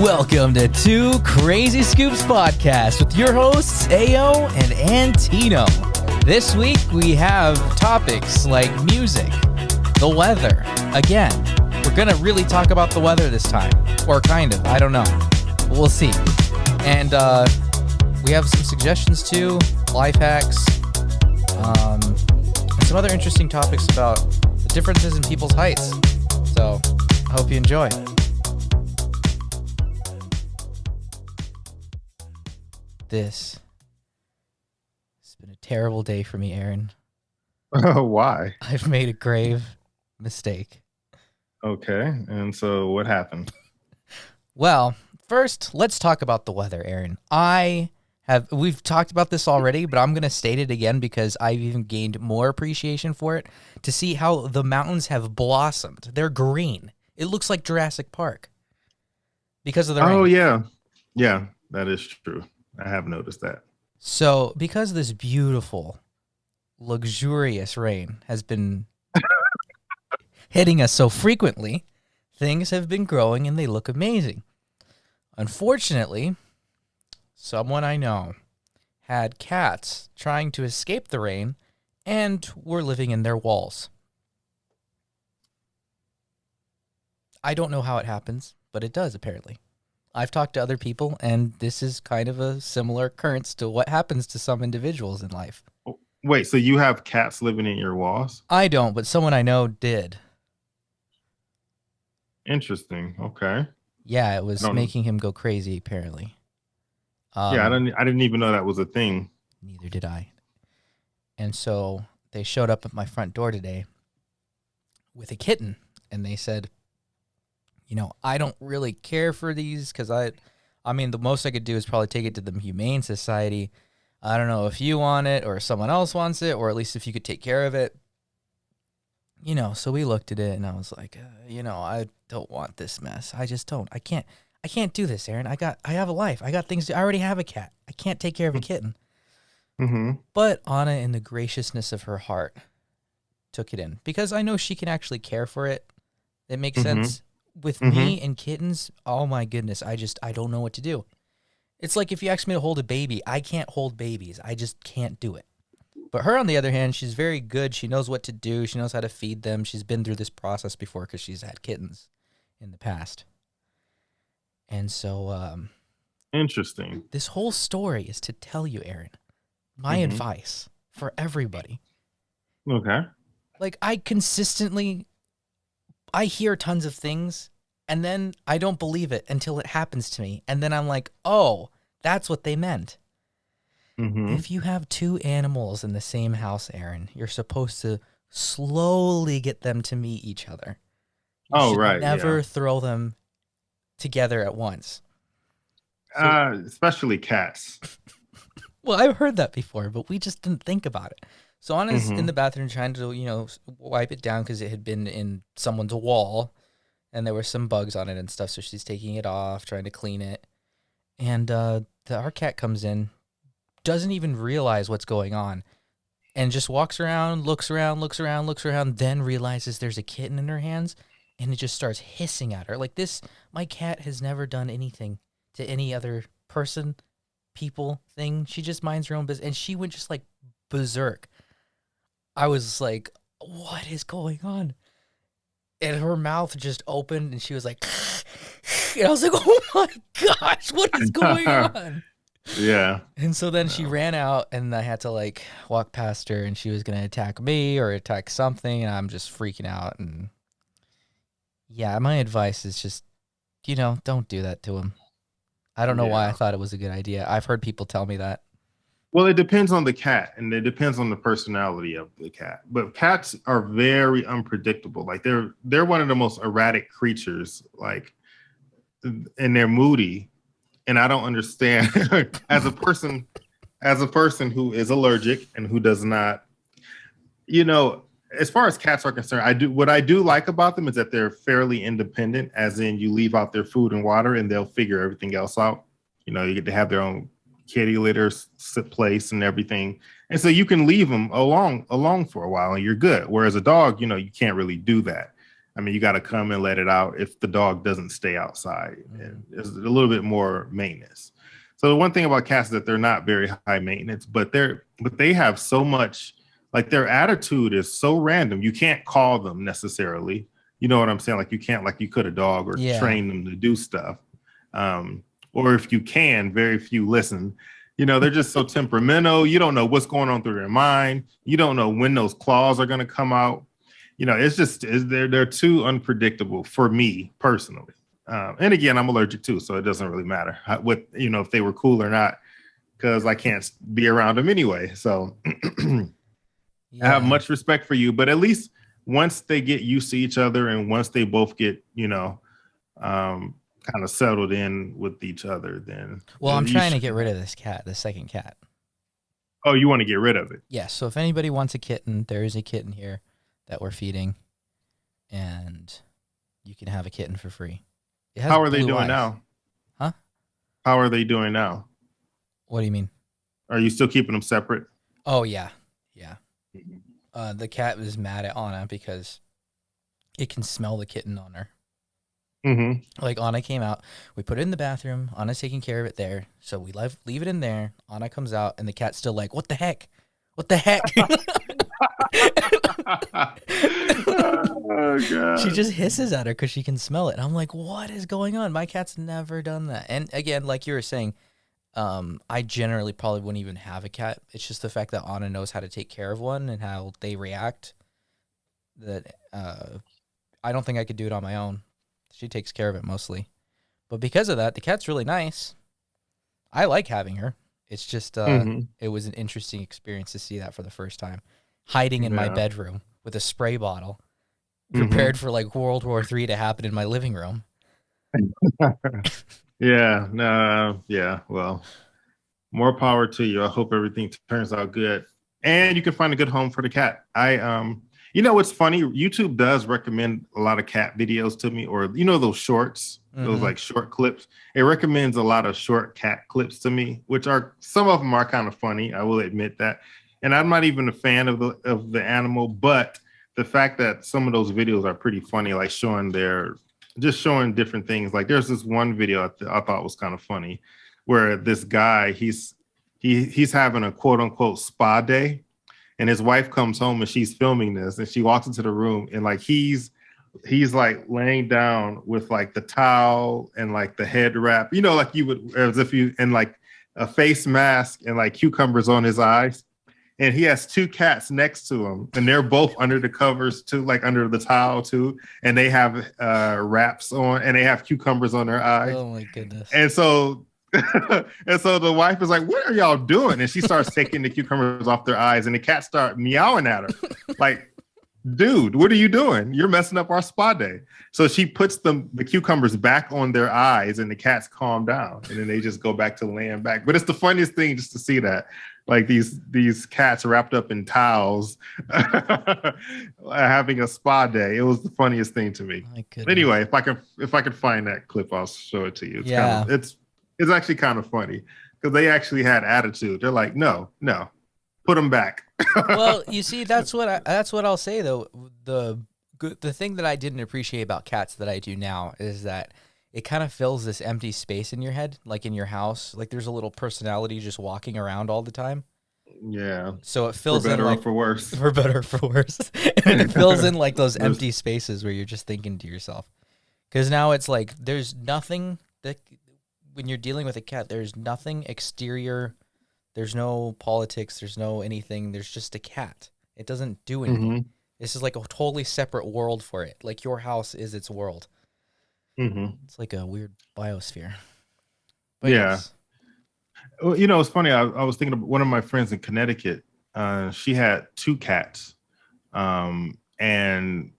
Welcome to Two Crazy Scoops Podcast with your hosts, Ao and Antino. This week we have topics like music, the weather. Again, we're going to really talk about the weather this time. Or kind of, I don't know. We'll see. And we have some suggestions too, life hacks, and some other interesting topics about the differences in people's heights. So, I hope you enjoy. This has been a terrible day for me, Aaron. Why? I've made a grave mistake. Okay, and so what happened? Well, first, let's talk about the weather, Aaron. We've talked about this already, but I'm going to state it again because I've even gained more appreciation for it to see how the mountains have blossomed. They're green. It looks like Jurassic Park because of the rain. Oh, yeah. Yeah, that is true. I have noticed that. So, because this beautiful, luxurious rain has been hitting us so frequently, things have been growing and they look amazing. Unfortunately, someone I know had cats trying to escape the rain and were living in their walls. I don't know how it happens, but it does apparently. I've talked to other people, and this is kind of a similar occurrence to what happens to some individuals in life. Wait, so you have cats living in your walls? I don't, but someone I know did. Interesting. Okay. Yeah, it was making him go crazy, apparently. I didn't even know that was a thing. Neither did I. And so they showed up at my front door today with a kitten, and they said, I don't really care for these because I mean, the most I could do is probably take it to the Humane Society. I don't know if you want it or someone else wants it, or at least if you could take care of it. So we looked at it and I was like, I don't want this mess. I just don't. I can't do this, Aaron. I have a life. I got things. I already have a cat. I can't take care of a kitten. Mm-hmm. But Anna, in the graciousness of her heart, took it in because I know she can actually care for it. It makes sense. With me and kittens, oh my goodness, I don't know what to do. It's like if you ask me to hold a baby, I can't hold babies. I just can't do it. But her, on the other hand, she's very good. She knows what to do. She knows how to feed them. She's been through this process before because she's had kittens in the past. And so, interesting. This whole story is to tell you, Aaron, my advice for everybody. Okay. Like, I hear tons of things, and then I don't believe it until it happens to me. And then I'm like, oh, that's what they meant. Mm-hmm. If you have two animals in the same house, Aaron, you're supposed to slowly get them to meet each other. You should never throw them together at once. Especially cats. Well, I've heard that before, but we just didn't think about it. So Anna's in the bathroom trying to, wipe it down because it had been in someone's wall and there were some bugs on it and stuff. So she's taking it off, trying to clean it. And our cat comes in, doesn't even realize what's going on, and just walks around, looks around, then realizes there's a kitten in her hands, and it just starts hissing at her. Like this, my cat has never done anything to any other person, people, thing. She just minds her own business, and she went just like berserk. I was like, what is going on? And her mouth just opened and she was like, and I was like, oh my gosh, what is going on? Yeah. And so then she ran out and I had to walk past her and she was going to attack me or attack something. And I'm just freaking out. And yeah, my advice is just, don't do that to him. I don't know why I thought it was a good idea. I've heard people tell me that. Well, it depends on the cat, and it depends on the personality of the cat. But cats are very unpredictable. Like they're one of the most erratic creatures. And they're moody, and I don't understand. as a person who is allergic and who does not, as far as cats are concerned, what I do like about them is that they're fairly independent. As in, you leave out their food and water, and they'll figure everything else out. You get to have their own kitty litter place and everything, and so you can leave them along for a while and you're good, whereas a dog, you can't really do that. I mean, you got to come and let it out if the dog doesn't stay outside. Mm. And there's a little bit more maintenance. So the one thing about cats is that they're not very high maintenance, but they have so much, like their attitude is so random. You can't call them necessarily. You know what I'm saying? Like you can't like you could a dog or Yeah. train them to do stuff. Or if you can, very few listen. You know, they're just so temperamental. You don't know what's going on through their mind. You don't know when those claws are going to come out. You know, they're too unpredictable for me personally. And again, I'm allergic too, so it doesn't really matter what if they were cool or not, because I can't be around them anyway. So I have Yeah. much respect for you, but at least once they get used to each other and once they both get kind of settled in with each other, then Well, I'm you trying to should. get rid of this cat, the second cat. Oh, you want to get rid of it? Yeah. So if anybody wants a kitten, there is a kitten here that we're feeding, and you can have a kitten for free. It has How are they blue doing eyes. now? Huh? How are they doing now? What do you mean? Are you still keeping them separate? Oh yeah, yeah. Mhm. The cat was mad at Anna because it can smell the kitten on her. Mm-hmm. Like Anna came out, we put it in the bathroom. Anna's taking care of it there, so we leave it in there. Anna comes out, and the cat's still like, "What the heck? What the heck?" Oh She god. just hisses at her because she can smell it. And I'm like, "What is going on?" My cat's never done that. And again, like you were saying, I generally probably wouldn't even have a cat. It's just the fact that Anna knows how to take care of one and how they react. That I don't think I could do it on my own. She takes care of it mostly. But because of that, the cat's really nice. I like having her. It's just Mm-hmm. it was an interesting experience to see that for the first time. Hiding in my Yeah. bedroom with a spray bottle, Mm-hmm. prepared for like World War III to happen in my living room. Yeah. No. Yeah. Well, more power to you. I hope everything turns out good, and you can find a good home for the cat. What's funny? YouTube does recommend a lot of cat videos to me, or those shorts, those Mm-hmm. like short clips. It recommends a lot of short cat clips to me, which are some of them are kind of funny. I will admit that, and I'm not even a fan of the animal, but the fact that some of those videos are pretty funny, like showing different things. Like there's this one video I thought was kind of funny, where this guy he's having a quote unquote spa day, and his wife comes home and she's filming this, and she walks into the room and like he's like laying down with like the towel and like the head wrap, like you would as if you and like a face mask and like cucumbers on his eyes. And he has two cats next to him, and they're both under the covers too, like under the towel too, and they have wraps on, and they have cucumbers on their eyes. Oh my goodness. And so and so the wife is like, "What are y'all doing?" And she starts taking the cucumbers off their eyes, and the cats start meowing at her, like, "Dude, what are you doing? You're messing up our spa day." So she puts the cucumbers back on their eyes, and the cats calm down, and then they just go back to laying back. But it's the funniest thing just to see that, like these cats wrapped up in towels, having a spa day. It was the funniest thing to me. My goodness. Anyway, if I can find that clip, I'll show it to you. Yeah. It's actually kind of funny because they actually had attitude. They're like, no, no, put them back. Well, you see, that's what I'll say though. The thing that I didn't appreciate about cats that I do now is that it kind of fills this empty space in your head, like in your house. Like there's a little personality just walking around all the time. Yeah, So it for fills in better or like for worse. for better or for worse, and it fills in like those empty spaces where you're just thinking to yourself. Because now it's like there's nothing that when you're dealing with a cat, there's nothing exterior. There's no politics. There's no anything. There's just a cat. It doesn't do anything. Hmm. This is like a totally separate world for it. Like your house is its world. Hmm. It's like a weird biosphere. But Yeah. yes. Well, it's funny. I was thinking of one of my friends in Connecticut. She had two cats, and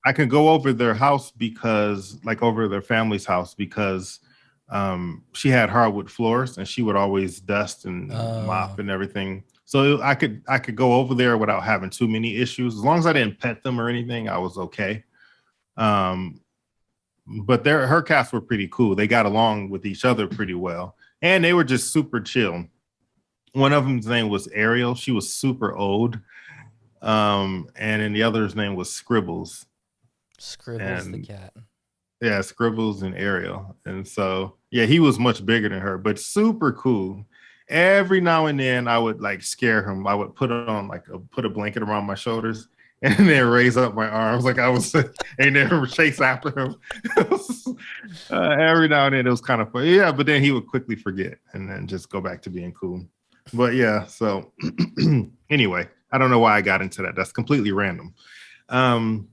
I could go over their house because, like, over their family's house because she had hardwood floors and she would always dust and mop Oh, and everything. So I could go over there without having too many issues. As long as I didn't pet them or anything, I was okay. Um, but her cats were pretty cool. They got along with each other pretty well, and they were just super chill. One of them's name was Ariel. She was super old. And then the other's name was Scribbles. Scribbles the and cat. yeah, Scribbles and Ariel. And so yeah, he was much bigger than her, but super cool. Every now and then I would like scare him. I would put a blanket around my shoulders and then raise up my arms like I was and then chase after him. Every now and then it was kind of fun. Yeah, but then he would quickly forget and then just go back to being cool. But yeah, so anyway, I don't know why I got into that. That's completely random. Um,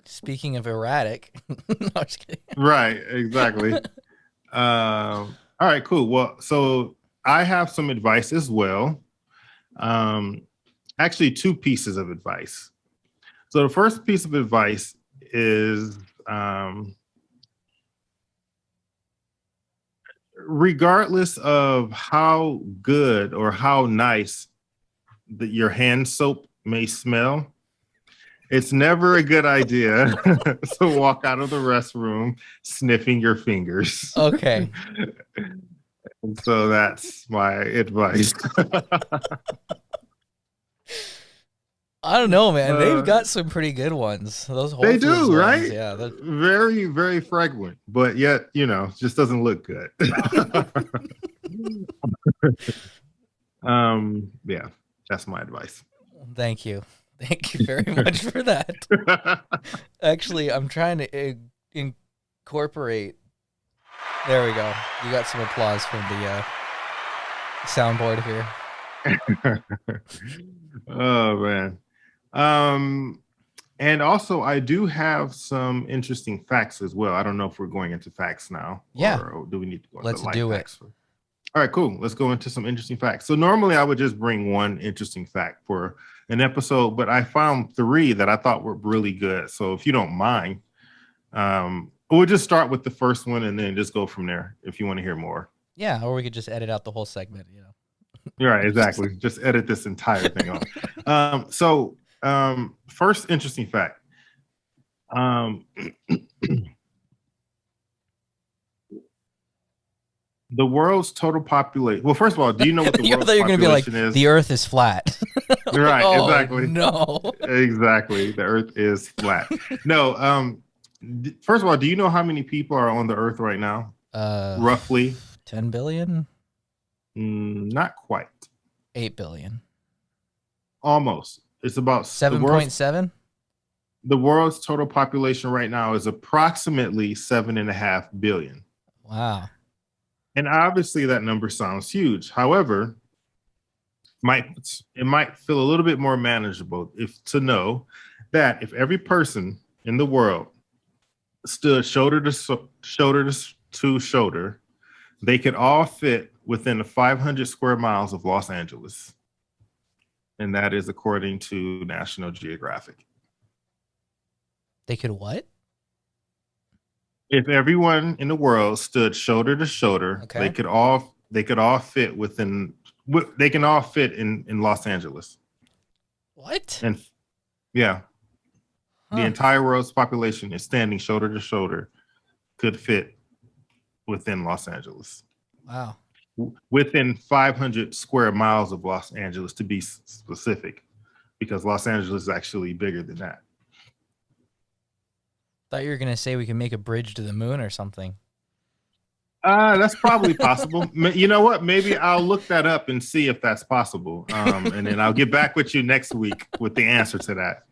Speaking of erratic, no, I'm just kidding. right, exactly. All right, cool. Well, so I have some advice as well. Um, Actually, two pieces of advice. So the first piece of advice is regardless of how good or how nice your hand soap may smell, it's never a good idea to walk out of the restroom sniffing your fingers. Okay. And so that's my advice. I don't know, man. They've got some pretty good ones. Those Whole They Foods do, ones, right? yeah. Very, very fragrant, but yet, just doesn't look good. Yeah, that's my advice. Thank you. Thank you very much for that. Actually, I'm trying to incorporate. There we go. You got some applause from the soundboard here. Oh man. And also I do have some interesting facts as well. I don't know if we're going into facts now. Yeah. Or do we need to go into life do facts? All right, cool. Let's go into some interesting facts. So normally I would just bring one interesting fact for an episode, but I found three that I thought were really good. So if you don't mind, we'll just start with the first one and then just go from there if you want to hear more. Yeah, or we could just edit out the whole segment, You're right, exactly. Just edit this entire thing off. First interesting fact. The world's total population. Well, first of all, do you know what the world's population is? The Earth is flat. Right, oh, exactly. No. Exactly. The Earth is flat. No, first of all, do you know how many people are on the Earth right now? Roughly 10 billion? Not quite. 8 billion. Almost. It's about 7.7. The world's total population right now is approximately 7.5 billion. Wow. And obviously that number sounds huge. However, it might feel a little bit more manageable to know that if every person in the world stood shoulder to shoulder, they could all fit within the 500 square miles of Los Angeles. And that is according to National Geographic. They could what? If everyone in the world stood shoulder to shoulder, okay, they could all fit within. They can all fit in Los Angeles. What? And yeah, the entire world's population is standing shoulder to shoulder, could fit within Los Angeles. Wow. Within 500 square miles of Los Angeles, to be specific, because Los Angeles is actually bigger than that. Thought you were going to say we can make a bridge to the moon or something. That's probably possible. You know what? Maybe I'll look that up and see if that's possible. And then I'll get back with you next week with the answer to that.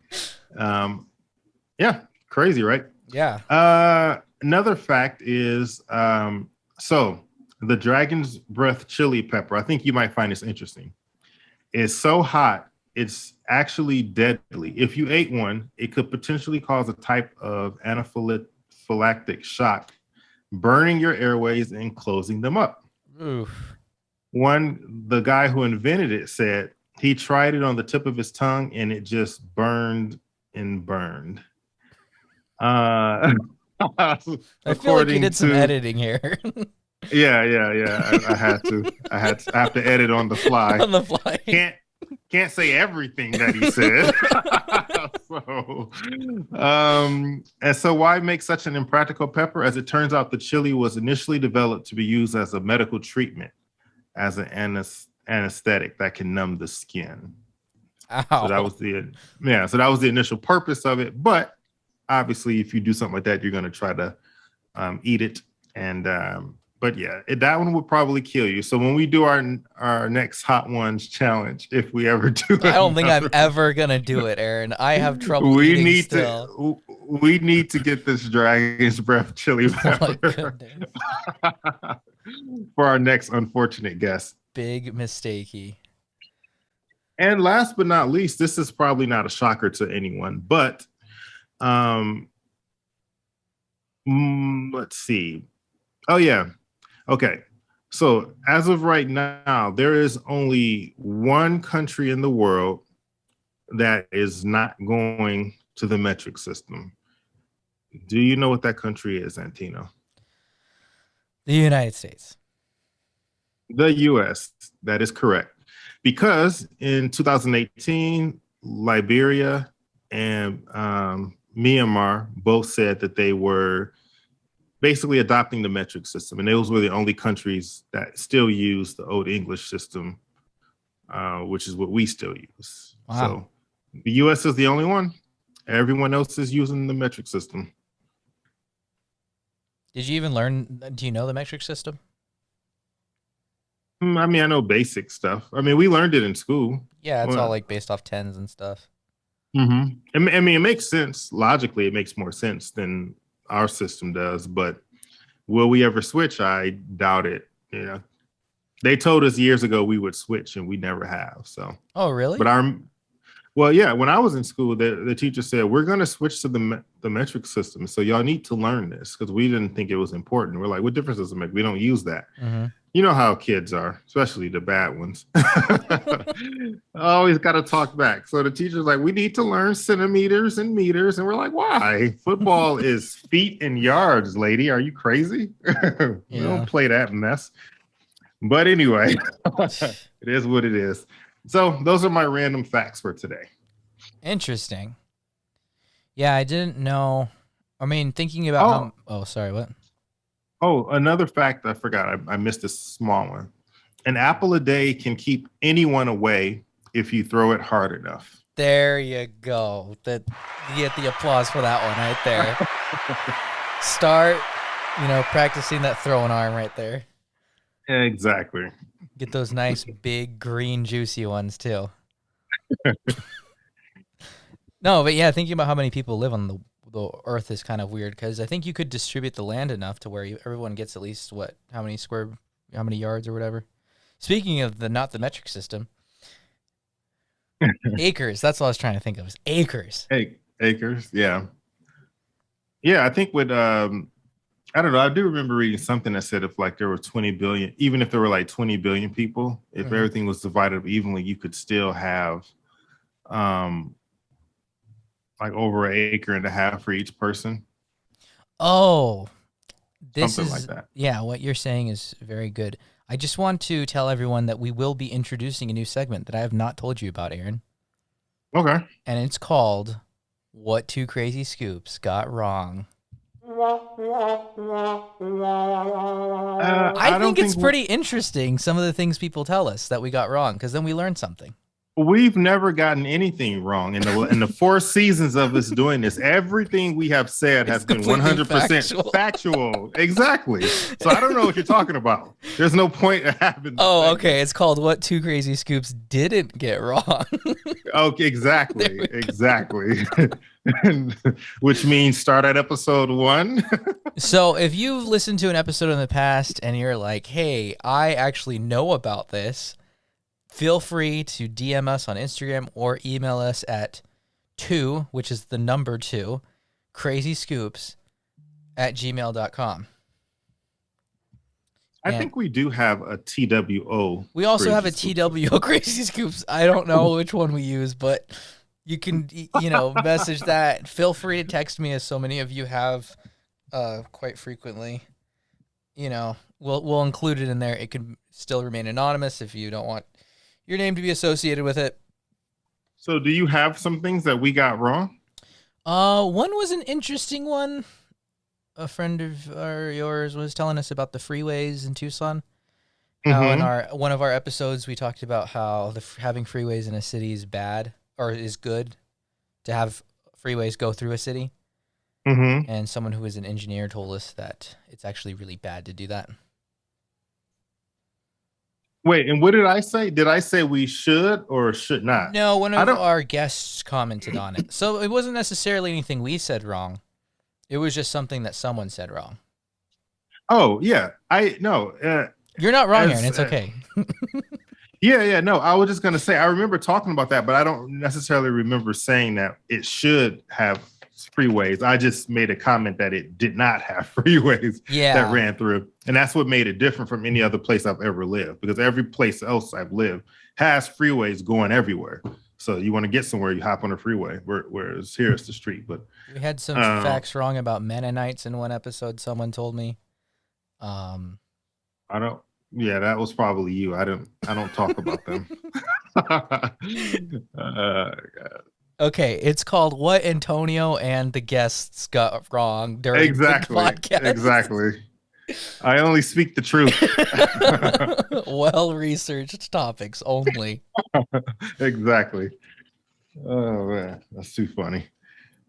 Yeah, crazy, right? Yeah. Another fact is, so the dragon's breath chili pepper, I think you might find this interesting. It's so hot, it's actually deadly. If you ate one, it could potentially cause a type of anaphylactic shock, burning your airways and closing them up. Oof. The guy who invented it said he tried it on the tip of his tongue and it just burned and burned. I feel like you did some editing here. Yeah. I have to edit on the fly. On the fly. Can't say everything that he said. And so why make such an impractical pepper? As it turns out, the chili was initially developed to be used as a medical treatment, as an anesthetic that can numb the skin. Ow. So that was the initial purpose of it. But obviously, if you do something like that, you're going to try to eat it. And but yeah, that one would probably kill you. So when we do our next Hot Ones challenge, if we ever do, I don't think I'm ever gonna do it, Aaron. I have trouble we eating need still. we need to get this Dragon's Breath chili Oh my pepper goodness. for our next unfortunate guest. Big mistakey. And last but not least, this is probably not a shocker to anyone, but let's see. Oh yeah. Okay. So as of right now, there is only one country in the world that is not going to the metric system. Do you know what that country is, Antino? The United States. The US. That is correct. Because in 2018, Liberia and Myanmar both said that they were basically adopting the metric system. And those were the only countries that still use the Old English system, which is what we still use. Wow. So the US is the only one. Everyone else is using the metric system. Did you even learn? Do you know the metric system? I mean, I know basic stuff. I mean, we learned it in school. Yeah, it's all like based off tens and stuff. Mm-hmm. I mean, it makes sense. Logically, it makes more sense than our system does. But will we ever switch? I doubt it. You know, they told us years ago we would switch, and we never have. So. Oh, really? But well, yeah. When I was in school, the teacher said we're going to switch to the metric system. So y'all need to learn this because we didn't think it was important. We're like, what difference does it make? We don't use that. Mm-hmm. You know how kids are, especially the bad ones. Always got to talk back. So the teacher's like, we need to learn centimeters and meters. And we're like, why? Football is feet and yards, lady. Are you crazy? We don't play that mess. But anyway, it is what it is. So those are my random facts for today. Interesting. Yeah, I didn't know. I mean, thinking about sorry, what? Oh, another fact I forgot. I missed a small one. An apple a day can keep anyone away if you throw it hard enough. There you go. You get the applause for that one right there. Start, practicing that throwing arm right there. Exactly. Get those nice, big, green, juicy ones, too. No, but yeah, thinking about how many people live on the Earth is kind of weird because I think you could distribute the land enough to where everyone gets at least how many yards or whatever. Speaking of not the metric system, acres. That's what I was trying to think of. Was acres. Acres. Yeah. Yeah. I think with I don't know. I do remember reading something that said if there were 20 billion, even if there were 20 billion people, if everything was divided up evenly, you could still have over an acre and a half for each person. Oh, something like that. Yeah, what you're saying is very good. I just want to tell everyone that we will be introducing a new segment that I have not told you about, Aaron. Okay. And it's called What Two Crazy Scoops Got Wrong. I think it's pretty interesting, some of the things people tell us that we got wrong, because then we learn something. We've never gotten anything wrong in the 4 seasons of us doing this. Everything we have said has been 100% factual. Exactly. So I don't know what you're talking about. There's no point in having. Oh, okay. It's called What Two Crazy Scoops Didn't Get Wrong. Okay, exactly. Which means start at episode 1. So if you've listened to an episode in the past and you're like, hey, I actually know about this, feel free to DM us on Instagram or email us at 2, which is the number 2, crazyscoops@gmail.com. I think we do have a TWO. We also have a TWO Crazy Scoops. I don't know which one we use, but you can, message that. Feel free to text me, as so many of you have quite frequently. We'll include it in there. It can still remain anonymous if you don't want your name to be associated with it. So do you have some things that we got wrong? One was an interesting one. A friend of yours was telling us about the freeways in Tucson. How in one of our episodes we talked about how having freeways in a city is bad or is good to have freeways go through a city. Mm-hmm. And someone who is an engineer told us that it's actually really bad to do that. Wait, and what did I say? Did I say we should or should not? No, one I of don't. our guests commented on it. So it wasn't necessarily anything we said wrong. It was just something that someone said wrong. Oh yeah, I no. You're not wrong, Aaron. As It's okay. yeah. No, I was just gonna say I remember talking about that, but I don't necessarily remember saying that it should have freeways. I just made a comment that it did not have freeways that ran through, and that's what made it different from any other place I've ever lived. Because every place else I've lived has freeways going everywhere. So you want to get somewhere, you hop on a freeway. Whereas here it's the street. But we had some facts wrong about Mennonites in one episode. Someone told me. I don't. Yeah, that was probably you. I don't talk about them. Okay, it's called What Antonio and the guests got wrong during the podcast. Exactly. I only speak the truth. Well-researched topics only. Exactly. Oh man, that's too funny.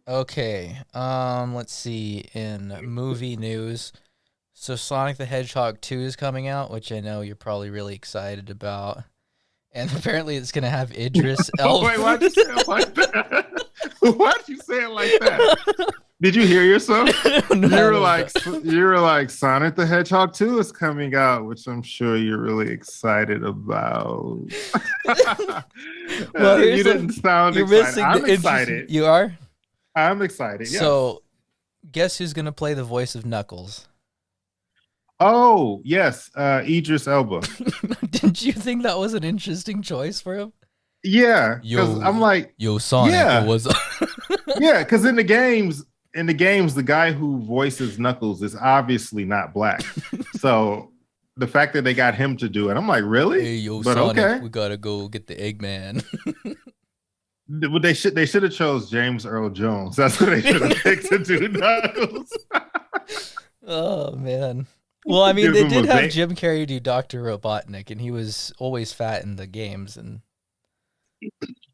Okay, let's see. In movie news, so Sonic the Hedgehog 2 is coming out, which I know you're probably really excited about. And apparently it's going to have Idris Elba. Wait, why'd you say it like that? Why'd you say it like that? Did you hear yourself? You were like, Sonic the Hedgehog 2 is coming out, which I'm sure you're really excited about. Well, you didn't sound excited. I'm excited. You are? I'm excited, yes. So, guess who's going to play the voice of Knuckles? Oh, yes, Idris Elba. Didn't you think that was an interesting choice for him? Yeah, because I'm like, Sonic, yeah, was yeah, because in the games, the guy who voices Knuckles is obviously not black. So the fact that they got him to do it, I'm like, really? Hey, but Sonic, okay, we gotta go get the Eggman. They should have chose James Earl Jones. That's what they should have picked to do Knuckles. Oh man. Well, I mean, they did have Jim Carrey do Dr. Robotnik, and he was always fat in the games, and they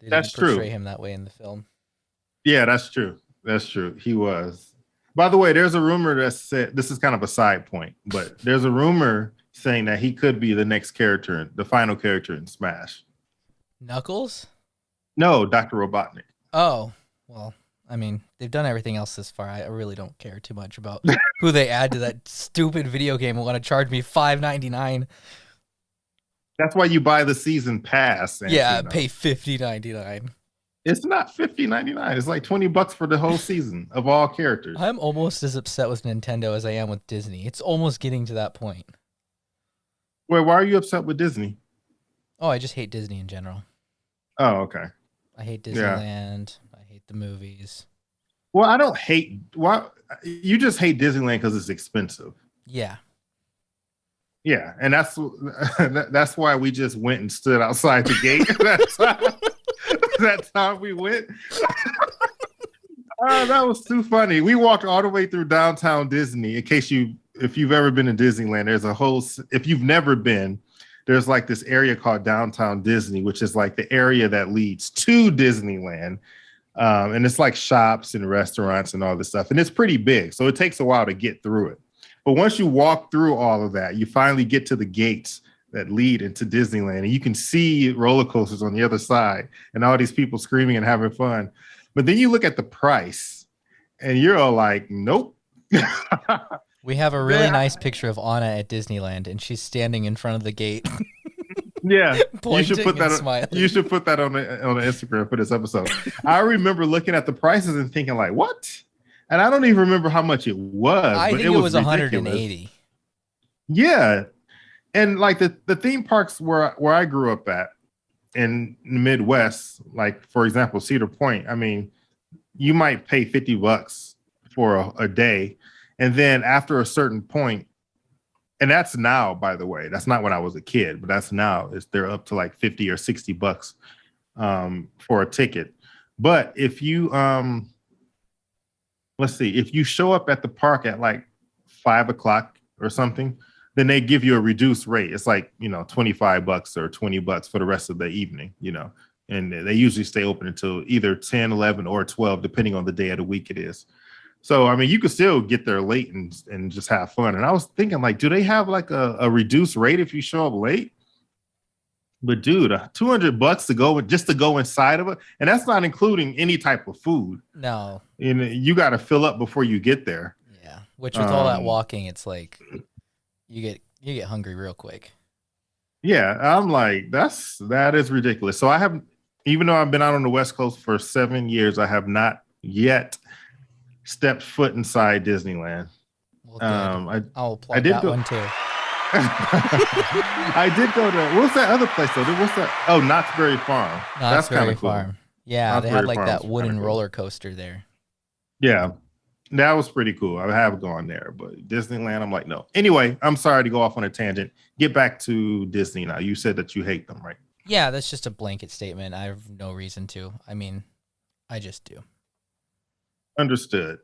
didn't portray him that way in the film. Yeah, that's true. That's true. He was. By the way, there's a rumor that said, this is kind of a side point, but there's a rumor saying that he could be the next character, the final character in Smash. Knuckles? No, Dr. Robotnik. Oh, well. I mean, they've done everything else this far. I really don't care too much about who they add to that stupid video game and want to charge me $5.99. That's why you buy the season pass. Yeah, pay $50.99. It's not $50.99. It's like $20 for the whole season of all characters. I'm almost as upset with Nintendo as I am with Disney. It's almost getting to that point. Wait, why are you upset with Disney? Oh, I just hate Disney in general. Oh, okay. I hate Disneyland. Yeah. The movies. Well, I don't hate. Why you just hate Disneyland because it's expensive. Yeah. Yeah, and that's why we just went and stood outside the gate. That's how we went. That was too funny. We walked all the way through downtown Disney. If you've ever been to Disneyland, there's a whole. If you've never been, there's like this area called downtown Disney, which is like the area that leads to Disneyland. And it's like shops and restaurants and all this stuff. And it's pretty big. So it takes a while to get through it. But once you walk through all of that, you finally get to the gates that lead into Disneyland. And you can see roller coasters on the other side and all these people screaming and having fun. But then you look at the price and you're all like, nope. We have a really nice picture of Anna at Disneyland, and she's standing in front of the gate. Yeah, you should put that on the Instagram for this episode. I remember looking at the prices and thinking like, what? And I don't even remember how much it was. I think it was 180. Yeah. And like the theme parks where I grew up at in the Midwest, like for example, Cedar Point, I mean, you might pay $50 for a day. And then after a certain point, and that's now, by the way, that's not when I was a kid, but that's now, they're up to like $50 or $60 for a ticket. But if you, let's see, if you show up at the park at like 5 o'clock or something, then they give you a reduced rate. It's like, $25 or $20 for the rest of the evening, and they usually stay open until either 10, 11 or 12, depending on the day of the week it is. So I mean, you could still get there late and just have fun. And I was thinking, like, do they have like a reduced rate if you show up late? But dude, $200 to go just to go inside of it, and that's not including any type of food. No. And you got to fill up before you get there. Yeah. Which with all that walking, it's like you get hungry real quick. Yeah, I'm like, that is ridiculous. So I haven't, even though I've been out on the West Coast for 7 years, I have not yet stepped foot inside Disneyland. Well, I'll plug one too. I did go to, what's that other place though? What's that? Oh, Knott's Berry Farm. That's kind of cool. Farm. Yeah, Knott's they Berry had like Farm that wooden roller coaster there. Yeah, that was pretty cool. I have gone there, but Disneyland, I'm like, no. Anyway, I'm sorry to go off on a tangent. Get back to Disney now. You said that you hate them, right? Yeah, that's just a blanket statement. I have no reason to. I mean, I just do. Understood.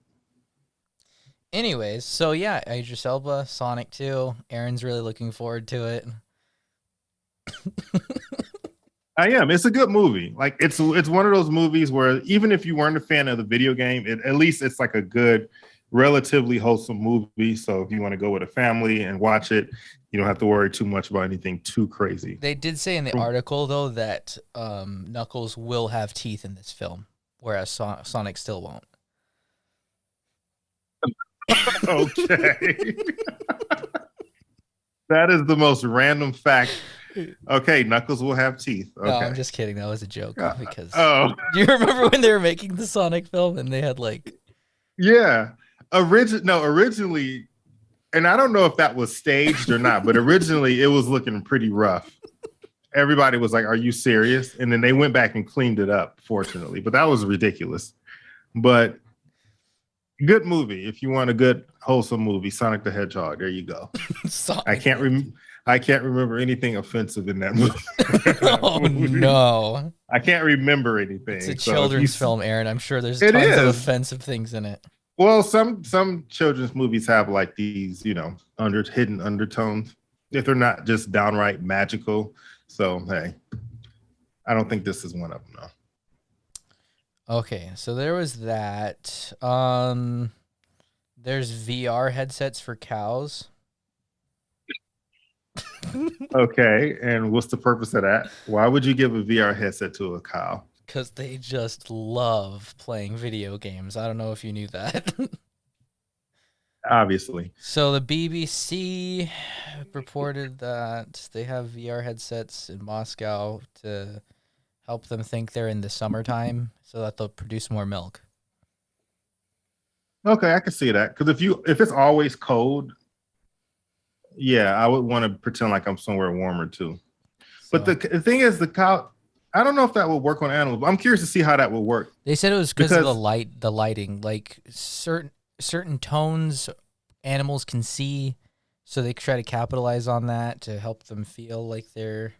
Anyways, so yeah, Idris Elba, Sonic 2. Aaron's really looking forward to it. I am. It's a good movie. Like it's one of those movies where even if you weren't a fan of the video game, at least it's like a good, relatively wholesome movie. So if you want to go with a family and watch it, you don't have to worry too much about anything too crazy. They did say in the article though that Knuckles will have teeth in this film, whereas Sonic still won't. Okay. That is the most random fact. Okay, Knuckles will have teeth. Okay. No, I'm just kidding. That was a joke. Because do you remember when they were making the Sonic film and they had like... Yeah. Originally, and I don't know if that was staged or not, but originally it was looking pretty rough. Everybody was like, are you serious? And then they went back and cleaned it up, fortunately. But that was ridiculous. But good movie. If you want a good, wholesome movie, Sonic the Hedgehog, there you go. I can't remember anything offensive in that movie. Oh, no. I can't remember anything. It's a children's film, Aaron. I'm sure there's tons of offensive things in it. Well, some children's movies have like these, hidden undertones, if they're not just downright magical. So, hey, I don't think this is one of them, though. Okay, so there was that. There's VR headsets for cows. Okay, and what's the purpose of that? Why would you give a VR headset to a cow? Because they just love playing video games. I don't know if you knew that. Obviously. So the BBC reported that they have VR headsets in Moscow to help them think they're in the summertime so that they'll produce more milk. Okay, I can see that. Because if it's always cold, yeah, I would want to pretend like I'm somewhere warmer too. So, but the thing is, the cow, I don't know if that would work on animals. But I'm curious to see how that would work. They said it was because of the lighting, like certain tones animals can see, so they try to capitalize on that to help them feel like they're.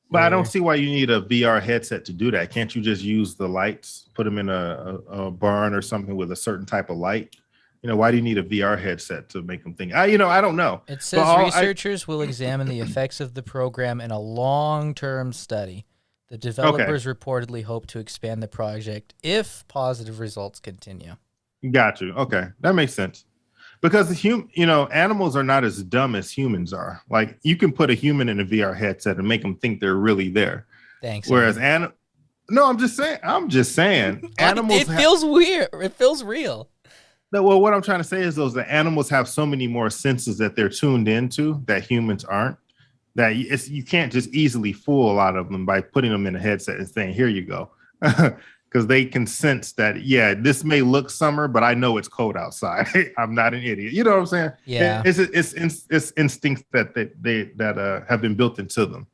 But I don't see why you need a VR headset to do that. Can't you just use the lights, put them in a barn or something with a certain type of light? Why do you need a VR headset to make them think? I don't know. It says researchers will examine the effects of the program in a long-term study. The developers reportedly hope to expand the project if positive results continue. Got you. Okay, that makes sense. Because animals are not as dumb as humans are. Like you can put a human in a VR headset and make them think they're really there. Thanks. Whereas no, I'm just saying. Animals. It feels weird. It feels real. No, well, what I'm trying to say is the animals have so many more senses that they're tuned into that humans aren't. That you can't just easily fool a lot of them by putting them in a headset and saying, "Here you go." Because they can sense that, yeah, this may look summer, but I know it's cold outside. I'm not an idiot. You know what I'm saying? Yeah. It's instincts that have been built into them.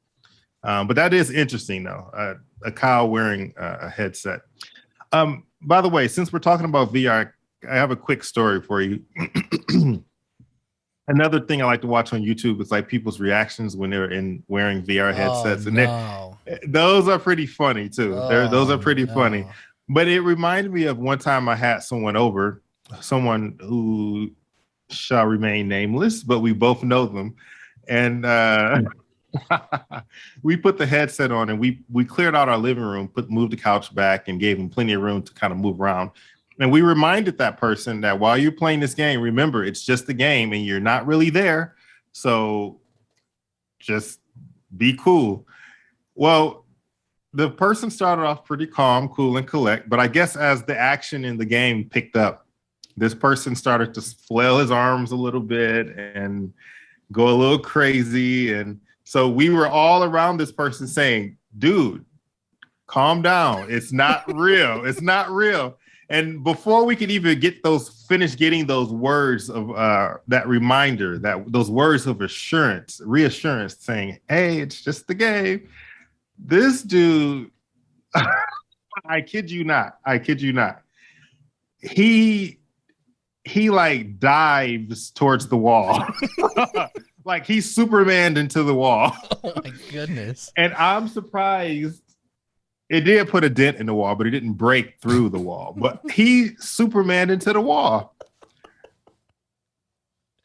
But that is interesting, though. A cow wearing a headset. By the way, since we're talking about VR, I have a quick story for you. Another thing I like to watch on YouTube is like people's reactions when they're wearing VR headsets, and those are pretty funny too. Those are pretty funny. But it reminded me of one time I had someone over, someone who shall remain nameless, but we both know them, and we put the headset on and we cleared out our living room, moved the couch back, and gave them plenty of room to kind of move around. And we reminded that person that while you're playing this game, remember, it's just a game and you're not really there. So just be cool. Well, the person started off pretty calm, cool, and collect. But I guess as the action in the game picked up, this person started to flail his arms a little bit and go a little crazy. And so we were all around this person saying, dude, calm down. It's not real. It's not real. And before we could even get finish getting those words of that reminder, those words of reassurance saying, hey, it's just the game. This dude, I kid you not. He like dives towards the wall. Like he Supermaned into the wall. Oh my goodness. And I'm surprised. It did put a dent in the wall, but it didn't break through the wall. But he Supermaned into the wall.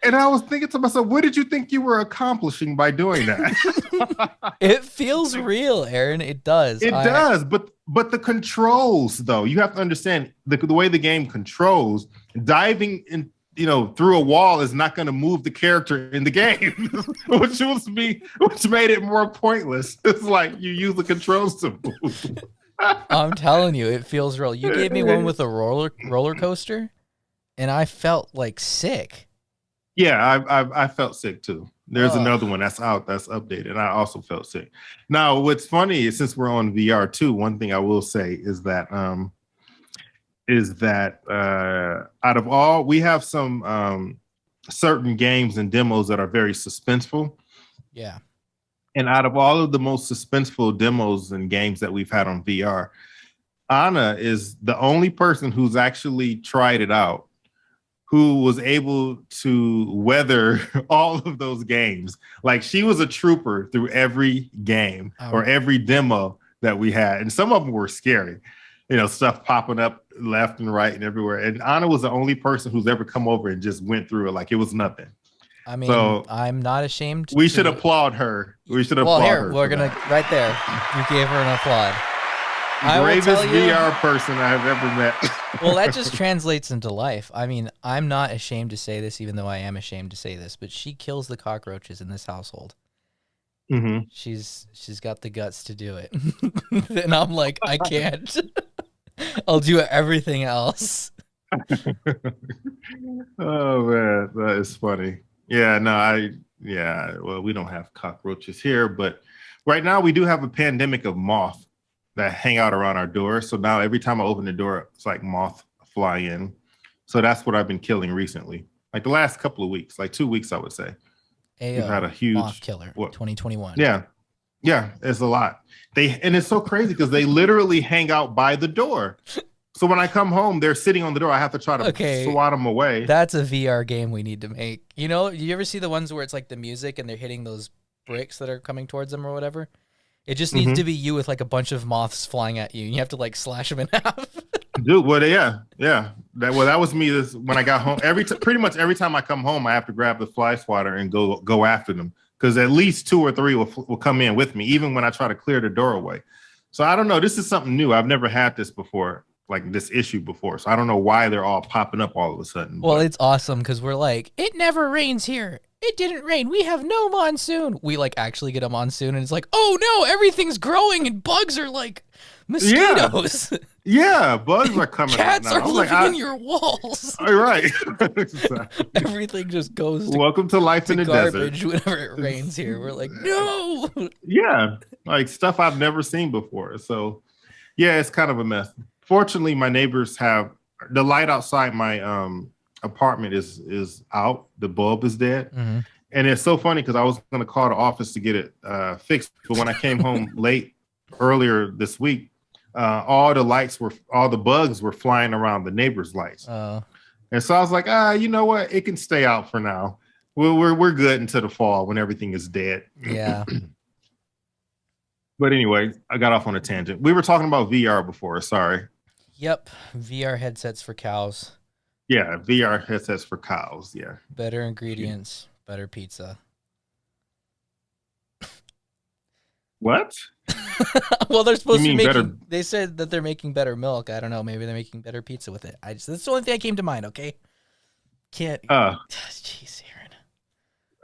And I was thinking to myself, what did you think you were accomplishing by doing that? It feels real, Aaron. It does. It does. But the controls, though, you have to understand the way the game controls, diving in, through a wall is not going to move the character in the game, which made it more pointless. It's like you use the controls to move. I'm telling you, it feels real. You gave me one with a roller coaster, and I felt like sick. Yeah, I felt sick too. There's another one that's out, that's updated, and I also felt sick. Now, what's funny is since we're on VR too, one thing I will say is that out of all, we have some certain games and demos that are very suspenseful. Yeah. And out of all of the most suspenseful demos and games that we've had on VR, Anna is the only person who's actually tried it out, who was able to weather all of those games. Like she was a trooper through every game or every demo that we had. And some of them were scary, stuff popping up left and right and everywhere. And Anna was the only person who's ever come over and just went through it like it was nothing. I mean, so I'm not ashamed. We should applaud her. We're going to, right there. You gave her an applaud. Bravest VR person I've ever met. Well, that just translates into life. I mean, I'm not ashamed to say this, even though I am ashamed to say this, but she kills the cockroaches in this household. Mm-hmm. She's got the guts to do it. And I'm like, I can't. I'll do everything else. Oh, man, that is funny. Yeah, no, well, we don't have cockroaches here, but right now we do have a pandemic of moth that hang out around our door. So now every time I open the door, it's like moth fly in. So that's what I've been killing recently. Like the last couple of weeks, like 2 weeks, I would say. We've had a huge moth killer. 2021. Yeah, it's a lot. And it's so crazy because they literally hang out by the door. So when I come home, they're sitting on the door. I have to try to swat them away. That's a VR game we need to make. You ever see the ones where it's like the music and they're hitting those bricks that are coming towards them or whatever? It just needs to be you with like a bunch of moths flying at you. And you have to like slash them in half. Dude, well, yeah. That was me when I got home. Pretty much every time I come home, I have to grab the fly swatter and go after them. Because at least 2 or 3 will come in with me, even when I try to clear the doorway. So I don't know. This is something new. I've never had this before, like this issue before. So I don't know why they're all popping up all of a sudden. Well, it's awesome because we're like, it never rains here. It didn't rain. We have no monsoon. We like actually get a monsoon and it's like, oh no, everytheverything's growing and bugs are like mosquitoes. Yeah, bugs are coming Cats out now. are living in your walls. All right. Everything just goes welcome to life in the garbage desert. whenever it rains here. We're like, no. Yeah, like stuff I've never seen before. So yeah, it's kind of a mess. Fortunately, my neighbors have the light outside my apartment is out. The bulb is dead. Mm-hmm. And it's so funny because I was going to call the office to get it fixed. But when I came home earlier this week, all the bugs were flying around the neighbor's lights. Oh. And so I was like, you know what? It can stay out for now. We're good until the fall when everything is dead. Yeah. But anyway, I got off on a tangent. We were talking about VR before. Sorry. Yep. VR headsets for cows. Yeah, VR headsets for cows. Yeah. Better ingredients, better pizza. What? Well, they're You supposed to be mean better? making. They said that they're making better milk. I don't know. Maybe they're making better pizza with it. That's the only thing that came to mind. Okay, can't. Uh, Jeez,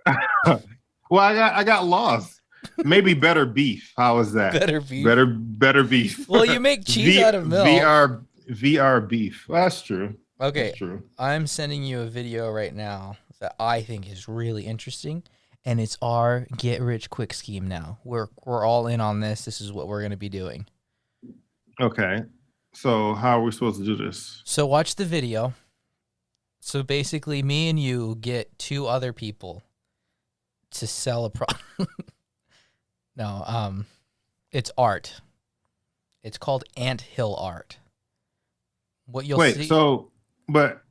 Aaron. well, I got lost. Maybe better beef. How is that? Better beef. Better beef. Well, you make cheese V out of milk. VR beef. Well, that's true. That's Okay, true. I'm sending you a video right now that I think is really interesting, and it's our get rich quick scheme now. We're all in on this. This is what we're gonna be doing. Okay. So how are we supposed to do this? So watch the video. So basically, me and you get two other people to sell a product. No, it's art. It's called ant hill art. What you'll Wait. see. So, but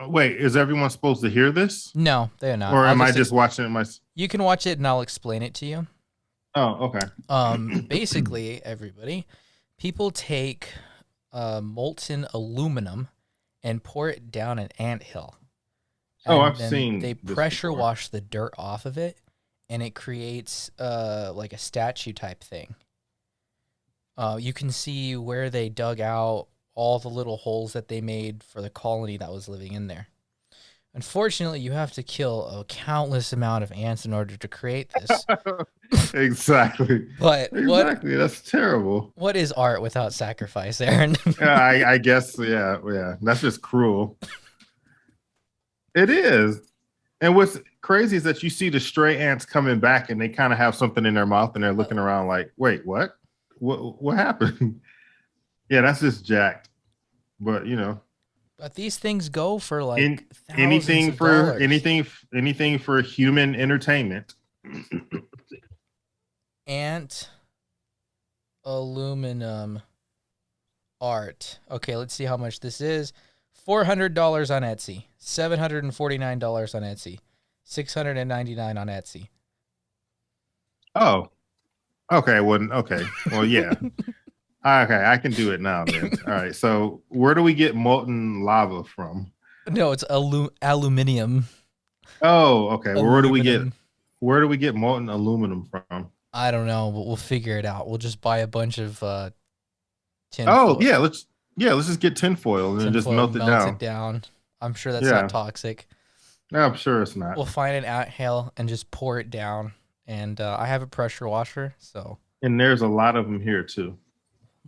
wait, is everyone supposed to hear this, No, they're not. or am I just watching it myself? You can watch it, and I'll explain it to you. Oh, okay. Basically, everybody, people take molten aluminum and pour it down an anthill. Oh, And I've then seen they this pressure before. wash the dirt off of it, and it creates like a statue type thing. You can see where they dug out all the little holes that they made for the colony that was living in there. Unfortunately, you have to kill a countless amount of ants in order to create this. Exactly. But Exactly. That's terrible. what is art without sacrifice, Aaron? Yeah, I guess. Yeah, yeah. That's just cruel. It is. And what's crazy is that you see the stray ants coming back, and they kind of have something in their mouth, and they're looking around like, "Wait, what? What happened?" Yeah, that's just jacked. But But these things go for like in thousands of dollars. anything for human entertainment. Ant aluminum art. Okay, let's see how much this is. $400 on Etsy. $749 on Etsy. $699 on Etsy. Oh, okay. Well, yeah. Okay, I can do it now then. All right. So, where do we get molten lava from? No, it's aluminium. Oh, okay. Well, Aluminum. where do we get molten aluminum from? I don't know, but we'll figure it out. We'll just buy a bunch of tin Oh, foil. let's just get tinfoil and then just melt it down. I'm sure that's Yeah. not toxic. No, I'm sure it's not. We'll find an anthill and just pour it down. And I have a pressure washer, so And there's a lot of them here too.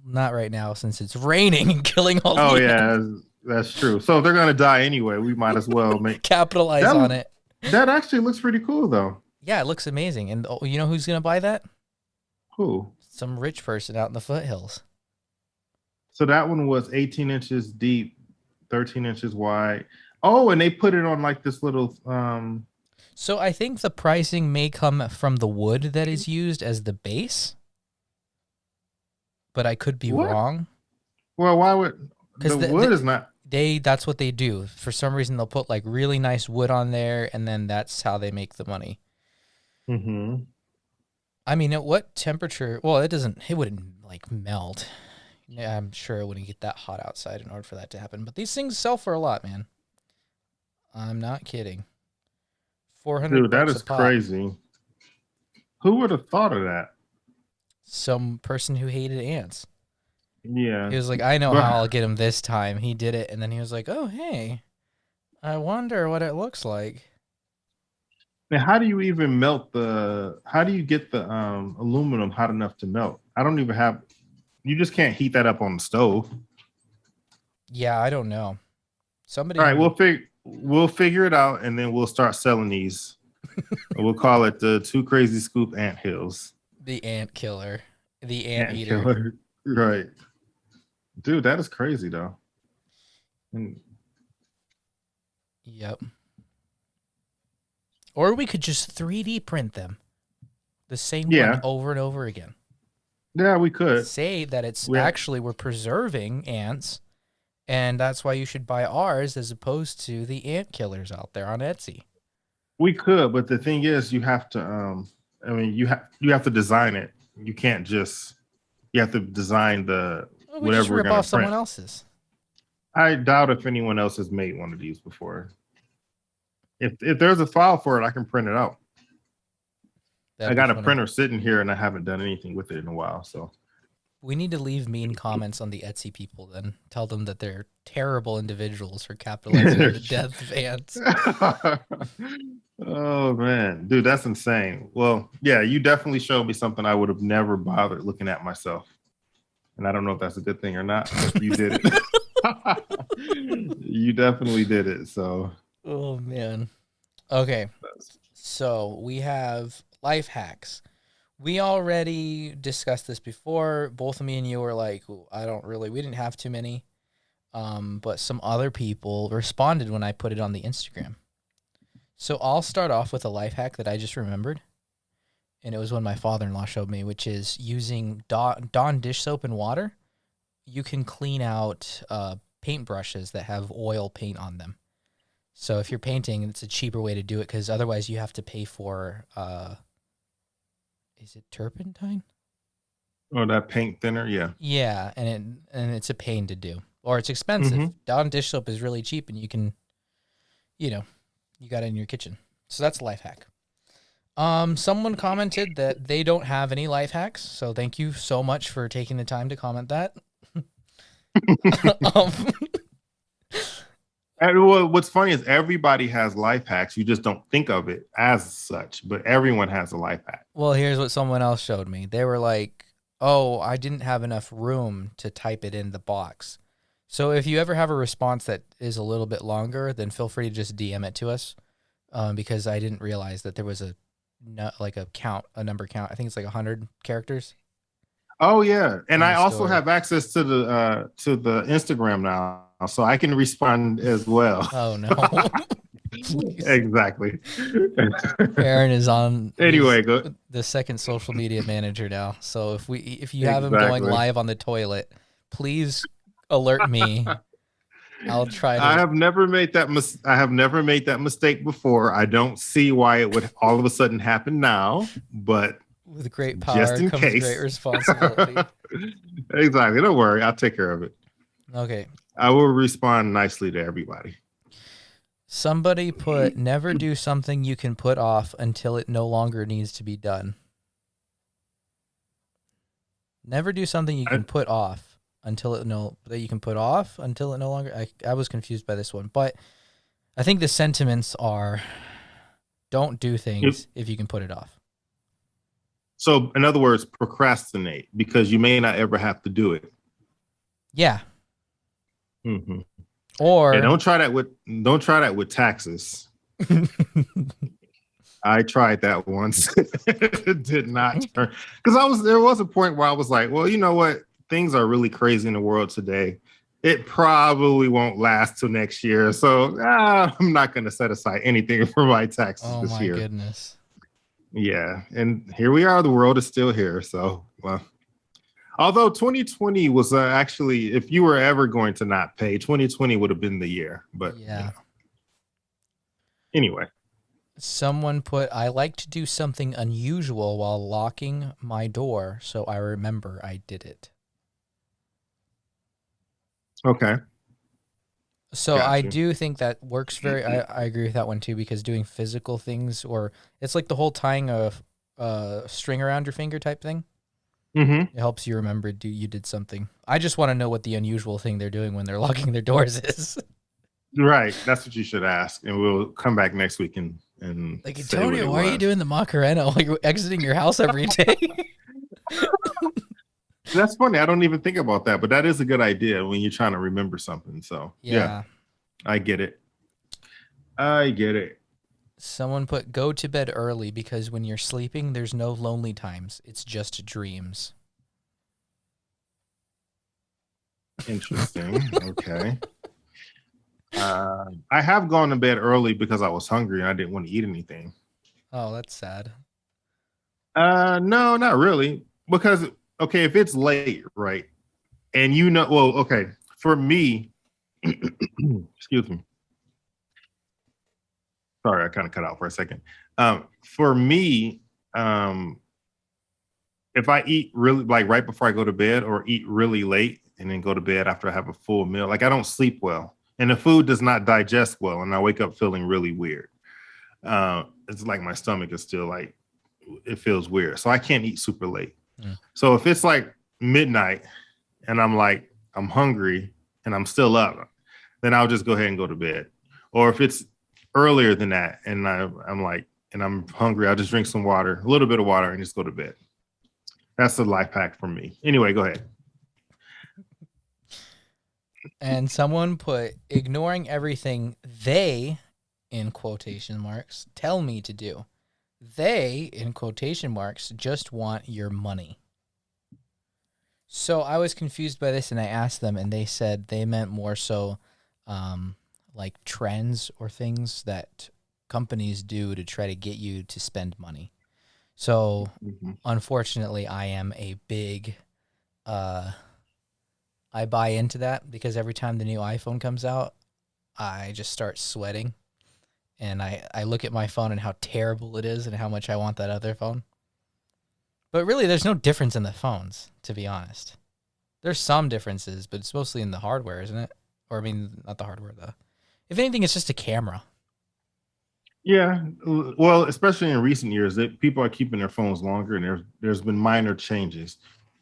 not right now since it's raining and killing all Oh the yeah, that's true. So if they're gonna die anyway, we might as well make capitalize that. on it. That actually looks pretty cool though. Yeah, it looks amazing. And you know who's gonna buy that? Who? Some rich person out in the foothills. So that one was 18 inches deep, 13 inches wide. Oh, and they put it on like this little So I think the pricing may come from the wood that is used as the base, but I could be What? wrong. Well, why would the wood is not That's what they do. For some reason, they'll put like really nice wood on there, and then that's how they make the money. Mm-hmm. I mean, at what temperature? Well, it wouldn't like melt. Yeah, I'm sure it wouldn't get that hot outside in order for that to happen. But these things sell for a lot, man. I'm not kidding. 400 Dude, that bucks is a pop. crazy. Who would have thought of that? Some person who hated ants. Yeah. He was like, I know how I'll get him this time. He did it, and then he was like, oh, hey, I wonder what it looks like. Now, how do you even how do you get the aluminum hot enough to melt? I don't even have, you just can't heat that up on the stove. Yeah, I don't know. Somebody. All right, we'll figure it out, and then we'll start selling these. We'll call it the Two Crazy Scoop Ant Hills. The ant killer. The ant eater. Killer. Right. Dude, that is crazy though. Yep. Or we could just 3D print them. The same one over and over again. Yeah, we could. Say that we're preserving ants, and that's why you should buy ours as opposed to the ant killers out there on Etsy. We could, but the thing is you have to you have to design it. You can't just you have to design the We just rip off someone else's. I doubt if anyone else has made one of these before. If there's a file for it, I can print it out. I That'd be got a funny. printer sitting here and I haven't done anything with it in a while. So We need to leave mean comments on the Etsy people then. Tell them that they're terrible individuals for capitalizing on the death of ants. oh man, dude, that's insane. Well, yeah, you definitely showed me something I would have never bothered looking at myself. And I don't know if that's a good thing or not, but you did it. You definitely did it. So Oh man. Okay. So we have life hacks. We already discussed this before. Both of me and you were like, "Ooh, we didn't have too many." But some other people responded when I put it on the Instagram. So I'll start off with a life hack that I just remembered. And it was when my father-in-law showed me, which is using Dawn dish soap and water. You can clean out paintbrushes that have oil paint on them. So if you're painting, it's a cheaper way to do it because otherwise you have to pay for, is it turpentine? oh, that paint thinner, yeah. Yeah, and it's a pain to do, or it's expensive. Mm-hmm. Dawn dish soap is really cheap, and you can, you got it in your kitchen. So that's a life hack. Someone commented that they don't have any life hacks, so thank you so much for taking the time to comment that. um, And what's funny is everybody has life hacks. You just don't think of it as such, but everyone has a life hack. well, here's what someone else showed me. They were like, "Oh, I didn't have enough room to type it in the box." So if you ever have a response that is a little bit longer, then feel free to just DM it to us, because I didn't realize that there was a number count. I think it's like 100 characters. Oh yeah, and In I the also story. have access to the Instagram now, so I can respond as well. Oh no. Please. Exactly. Aaron is on Anyway, go. the second social media manager now. So if you have him going Exactly. live on the toilet, please alert me. I'll try I to have never made that I have never made that mistake before. I don't see why it would all of a sudden happen now, but with great just power in comes case. great responsibility. Exactly. Don't worry. I'll take care of it. Okay. I will respond nicely to everybody. Somebody put never do something you can put off until it no longer needs to be done. Never do something you can put off until it no longer. I was confused by this one, but I think the sentiments are don't do things if you can put it off. So, in other words, procrastinate because you may not ever have to do it. Yeah. Mm-hmm. Or yeah, don't try that with taxes. I tried that once. It did not turn because there was a point where I was like, well, you know what? Things are really crazy in the world today. It probably won't last till next year. So I'm not going to set aside anything for my taxes this year. Oh my goodness. Yeah. And here we are. The world is still here. So, well, although 2020 was actually, if you were ever going to not pay, 2020 would have been the year. But yeah. Anyway. Someone put, I like to do something unusual while locking my door, so I remember I did it. Okay. So gotcha. I do think that works very, I agree with that one too, because doing physical things, or it's like the whole tying a string around your finger type thing. Mm-hmm. It helps you remember you did something. I just want to know what the unusual thing they're doing when they're locking their doors is. Right. That's what you should ask. And we'll come back next week and like, Antonio, why are you doing the Macarena? Like, you're exiting your house every day. That's funny. I don't even think about that, but that is a good idea when you're trying to remember something. So yeah, I get it. Someone put go to bed early because when you're sleeping, there's no lonely times. It's just dreams. Interesting. Okay. I have gone to bed early because I was hungry and I didn't want to eat anything. Oh, that's sad. No, not really. Because okay, if it's late, right? And okay, for me, excuse me. Sorry, I kind of cut out for a second. For me, if I eat really like right before I go to bed or eat really late and then go to bed after I have a full meal, like I don't sleep well. And the food does not digest well, and I wake up feeling really weird. It's like my stomach is still like it feels weird. So I can't eat super late. Mm. So if it's like midnight and I'm hungry and I'm still up, then I'll just go ahead and go to bed. Or if it's earlier than that and I'm like, and I'm hungry, I'll just drink some water, a little bit of water, and just go to bed. That's the life hack for me. Anyway, go ahead. And someone put ignoring everything they, in quotation marks, tell me to do. They, in quotation marks, just want your money. So I was confused by this, and I asked them, and they said they meant more so like trends or things that companies do to try to get you to spend money. So Mhm. unfortunately, I am a big, uh, I buy into that because every time the new iPhone comes out, I just start sweating. And I look at my phone and how terrible it is and how much I want that other phone. But really, there's no difference in the phones, to be honest. There's some differences, but it's mostly in the hardware, isn't it? Or, I mean, not the hardware, though. If anything, it's just a camera. Yeah, well, especially in recent years, that people are keeping their phones longer, and there's been minor changes.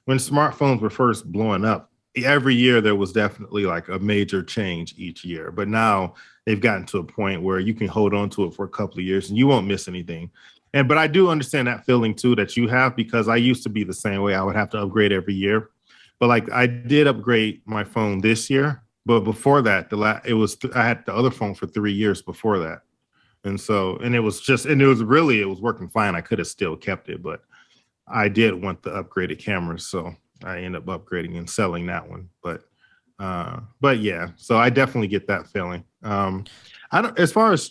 When smartphones were first blowing up, every year there was definitely like a major change each year. But now they've gotten to a point where you can hold on to it for a couple of years and you won't miss anything. And but I do understand that feeling too that you have because I used to be the same way. I would have to upgrade every year, but like I did upgrade my phone this year. But before that, I had the other phone for 3 years before that. And so, and it was just, and it was working fine. I could have still kept it, but I did want the upgraded cameras. So I ended up upgrading and selling that one. But yeah, so I definitely get that feeling. I don't, as far as,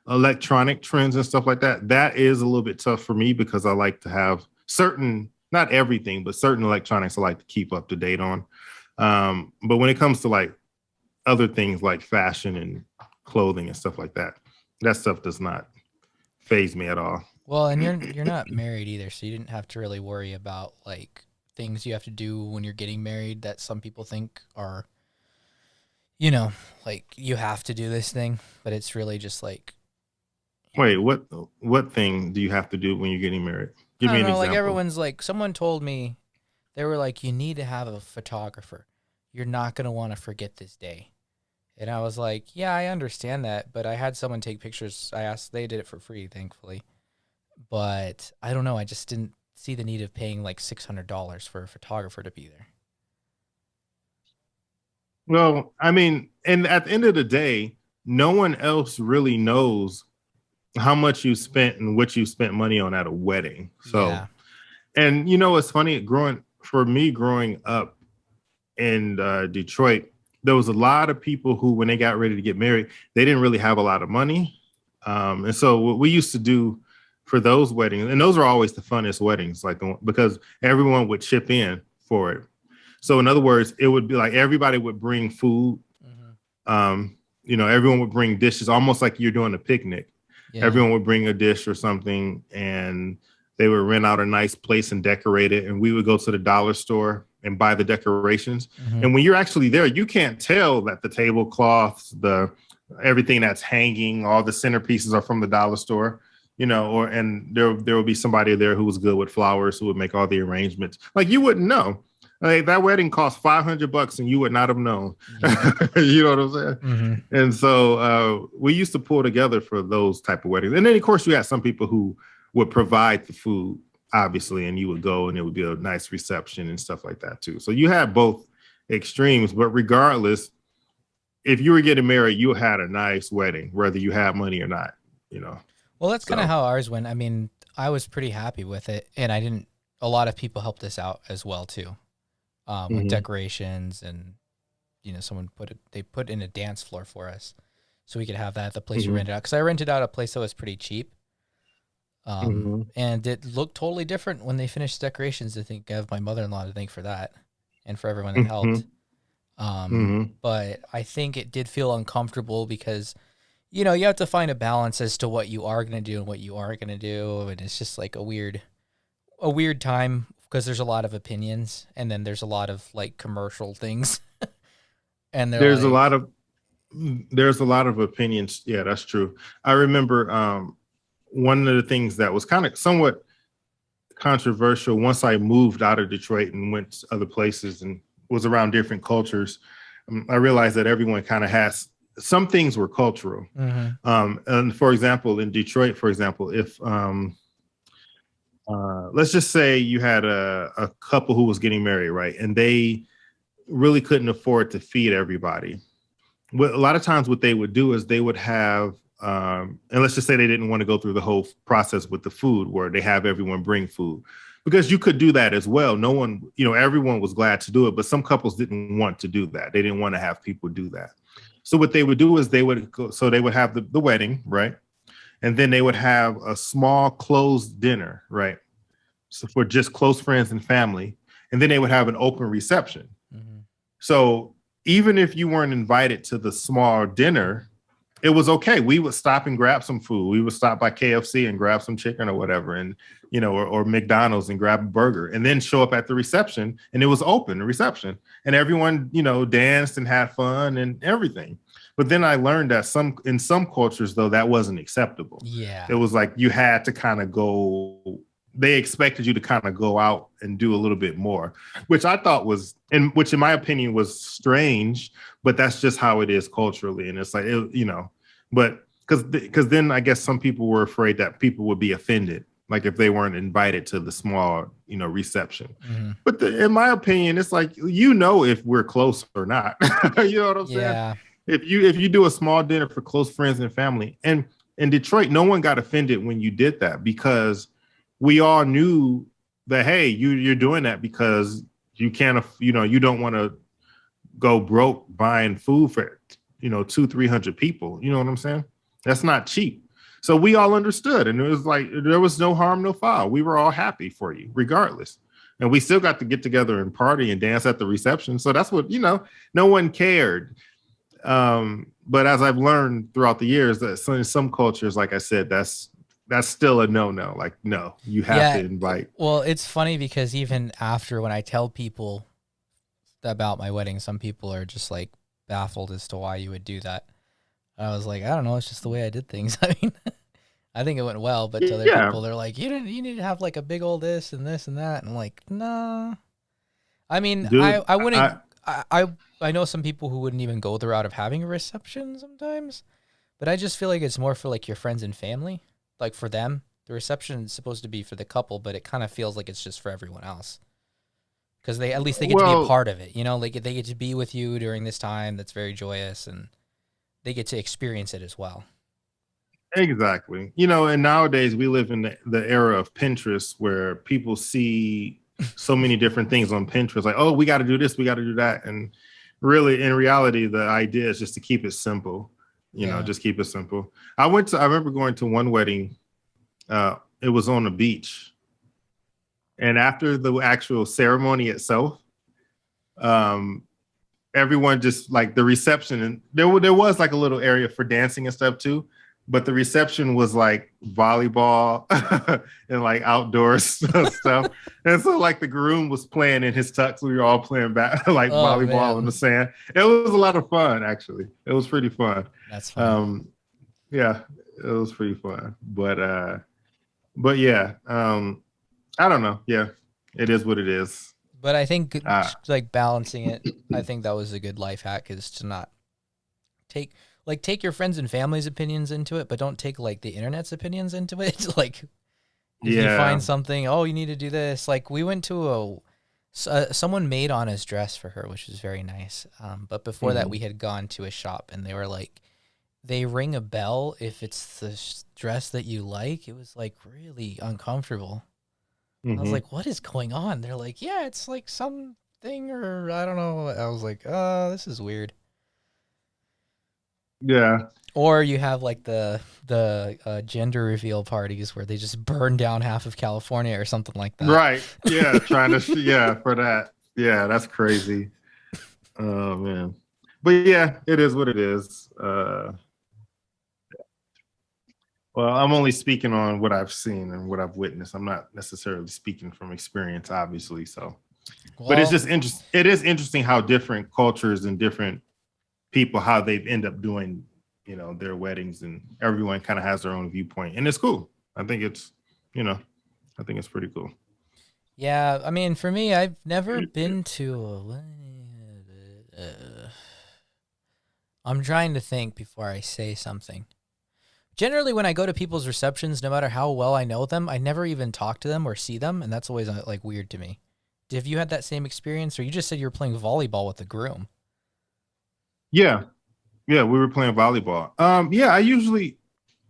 electronic trends and stuff like that, that is a little bit tough for me because I like to have certain, not everything, but certain electronics I like to keep up to date on. But when it comes to like other things like fashion and clothing and stuff like that. That stuff does not phase me at all. Well, and you're not married either, so you didn't have to really worry about like things you have to do when you're getting married that some people think are, like you have to do this thing, but it's really just like, Wait, what thing do you have to do when you're getting married? Give I me don't an know, like example. everyone's like, someone told me they were like, you need to have a photographer. You're not going to want to forget this day. And I was like, yeah, I understand that, but I had someone take pictures. I asked, they did it for free, thankfully. But I don't know, I just didn't see the need of paying like $600 for a photographer to be there. Well, I mean, and at the end of the day, no one else really knows how much you spent and what you spent money on at a wedding. So, Yeah. and it's funny growing up in Detroit, there was a lot of people who, when they got ready to get married, they didn't really have a lot of money. And so what we used to do for those weddings, and those are always the funnest weddings, because everyone would chip in for it. So in other words, it would be like everybody would bring food. Hmm. Everyone would bring dishes, almost like you're doing a picnic. Yeah. Everyone would bring a dish or something, and they would rent out a nice place and decorate it. And we would go to the dollar store and buy the decorations. Hmm. And when you're actually there, you can't tell that the tablecloths, the everything that's hanging, all the centerpieces are from the dollar store. And there will be somebody there who was good with flowers who would make all the arrangements. Like you wouldn't know. Like that wedding cost $500 and you would not have known. Yeah. You know what I'm saying? Hmm. And so we used to pull together for those type of weddings. And then of course you had some people who would provide the food, obviously, and you would go and it would be a nice reception and stuff like that too. So you had both extremes, but regardless, if you were getting married, you had a nice wedding, whether you had money or not, you know. Well, that's kind of So how ours went. I mean, I was pretty happy with it, and I didn't. A lot of people helped us out as well too, with mhm, decorations and someone they put in a dance floor for us, so we could have that at the place we mhm, rented out. Because I rented out a place that was pretty cheap, mhm, and it looked totally different when they finished decorations. I think I have my mother-in-law to thank for that, and for everyone that helped. mhm, mhm. But I think it did feel uncomfortable because you have to find a balance as to what you are going to do and what you aren't going to do, and it's just like a weird time because there's a lot of opinions, and then there's a lot of like commercial things, and they're There's a lot like, of there's a lot of opinions. Yeah, that's true. I remember one of the things that was kind of somewhat controversial once I moved out of Detroit and went to other places and was around different cultures, I realized that everyone kind of has some things were cultural. And for example, in Detroit, for example, if let's just say you had a couple who was getting married, right? And they really couldn't afford to feed everybody. What a lot of times what they would do is they would have and let's just say they didn't want to go through the whole process with the food where they have everyone bring food, because you could do that as well. No one, everyone was glad to do it, but some couples didn't want to do that. They didn't want to have people do that. So what they would do is they would have the wedding, right? And then they would have a small closed dinner, right? So for just close friends and family. And then they would have an open reception. So even if you weren't invited to the small dinner, it was okay. We would stop and grab some food. We would stop by KFC and grab some chicken or whatever, and or McDonald's and grab a burger, and then show up at the reception. And it was open, the reception, and everyone danced and had fun and everything. But then I learned that in some cultures, though, that wasn't acceptable. Yeah, it was like you had to kind of go. They expected you to kind of go out and do a little bit more, which I thought which in my opinion was strange, but that's just how it is culturally. And it's like, but because then I guess some people were afraid that people would be offended, like if they weren't invited to the small, reception. But in my opinion, it's like, if we're close or not, you know what I'm saying? If you do a small dinner for close friends and family, and in Detroit, no one got offended when you did that, because we all knew that, hey, you're doing that because you can't, you don't want to go broke buying food for, 200-300 people. You know what I'm saying? That's not cheap. So we all understood. And it was like, there was no harm, no foul. We were all happy for you regardless. And we still got to get together and party and dance at the reception. So that's what, no one cared. But as I've learned throughout the years, that in some cultures, like I said, that's still a no. Like, no, you have to invite. Well, it's funny because even after, when I tell people about my wedding, some people are just like baffled as to why you would do that. I was like, I don't know, it's just the way I did things. I mean, I think it went well, but to other people, they're like, you need to have like a big old this and this and that. And I'm like, nah. I mean, dude, I wouldn't. I know some people who wouldn't even go the route of having a reception sometimes, but I just feel like it's more for like your friends and family. Like for them, the reception is supposed to be for the couple, but it kind of feels like it's just for everyone else. Because they get to be a part of it, like they get to be with you during this time that's very joyous, and they get to experience it as well. Exactly. And nowadays we live in the era of Pinterest, where people see so many different things on Pinterest, like, oh, we got to do this, we got to do that. And really, in reality, the idea is just to keep it simple. Just keep it simple. I remember going to one wedding. It was on the beach. And after the actual ceremony itself, everyone just like the reception, and there was like a little area for dancing and stuff too, but the reception was like volleyball and like outdoor stuff. And so like the groom was playing in his tux. We were all playing volleyball in the sand. It was a lot of fun, actually. It was pretty fun. That's fun. Yeah, it was pretty fun. But yeah, I don't know. Yeah, it is what it is. But I think like balancing it, I think that was a good life hack, is to not take your friends and family's opinions into it, but don't take like the internet's opinions into it. Like if you find something, oh, you need to do this. Like we went to someone made Anna's dress for her, which was very nice. But before that, we had gone to a shop, and they were like, they ring a bell if it's the dress that you like. It was like really uncomfortable. I was like, what is going on? They're like, yeah, it's like something, or I don't know. I was like, this is weird. Yeah. Or you have like the gender reveal parties where they just burn down half of California or something like that. Right. Yeah. Trying to, for that. Yeah. That's crazy. Oh, man. But yeah, it is what it is. Well, I'm only speaking on what I've seen and what I've witnessed. I'm not necessarily speaking from experience, obviously. So, but it's just interesting. It is interesting how different cultures and different people, how they end up doing, their weddings, and everyone kind of has their own viewpoint, and it's cool. I think it's, you know, I think it's pretty cool. Yeah, I mean, for me, I've never been to I'm trying to think before I say something. Generally, when I go to people's receptions, no matter how well I know them, I never even talk to them or see them, and that's always like weird to me. Have you had that same experience, or you just said you were playing volleyball with the groom? Yeah, yeah, we were playing volleyball. Yeah, I usually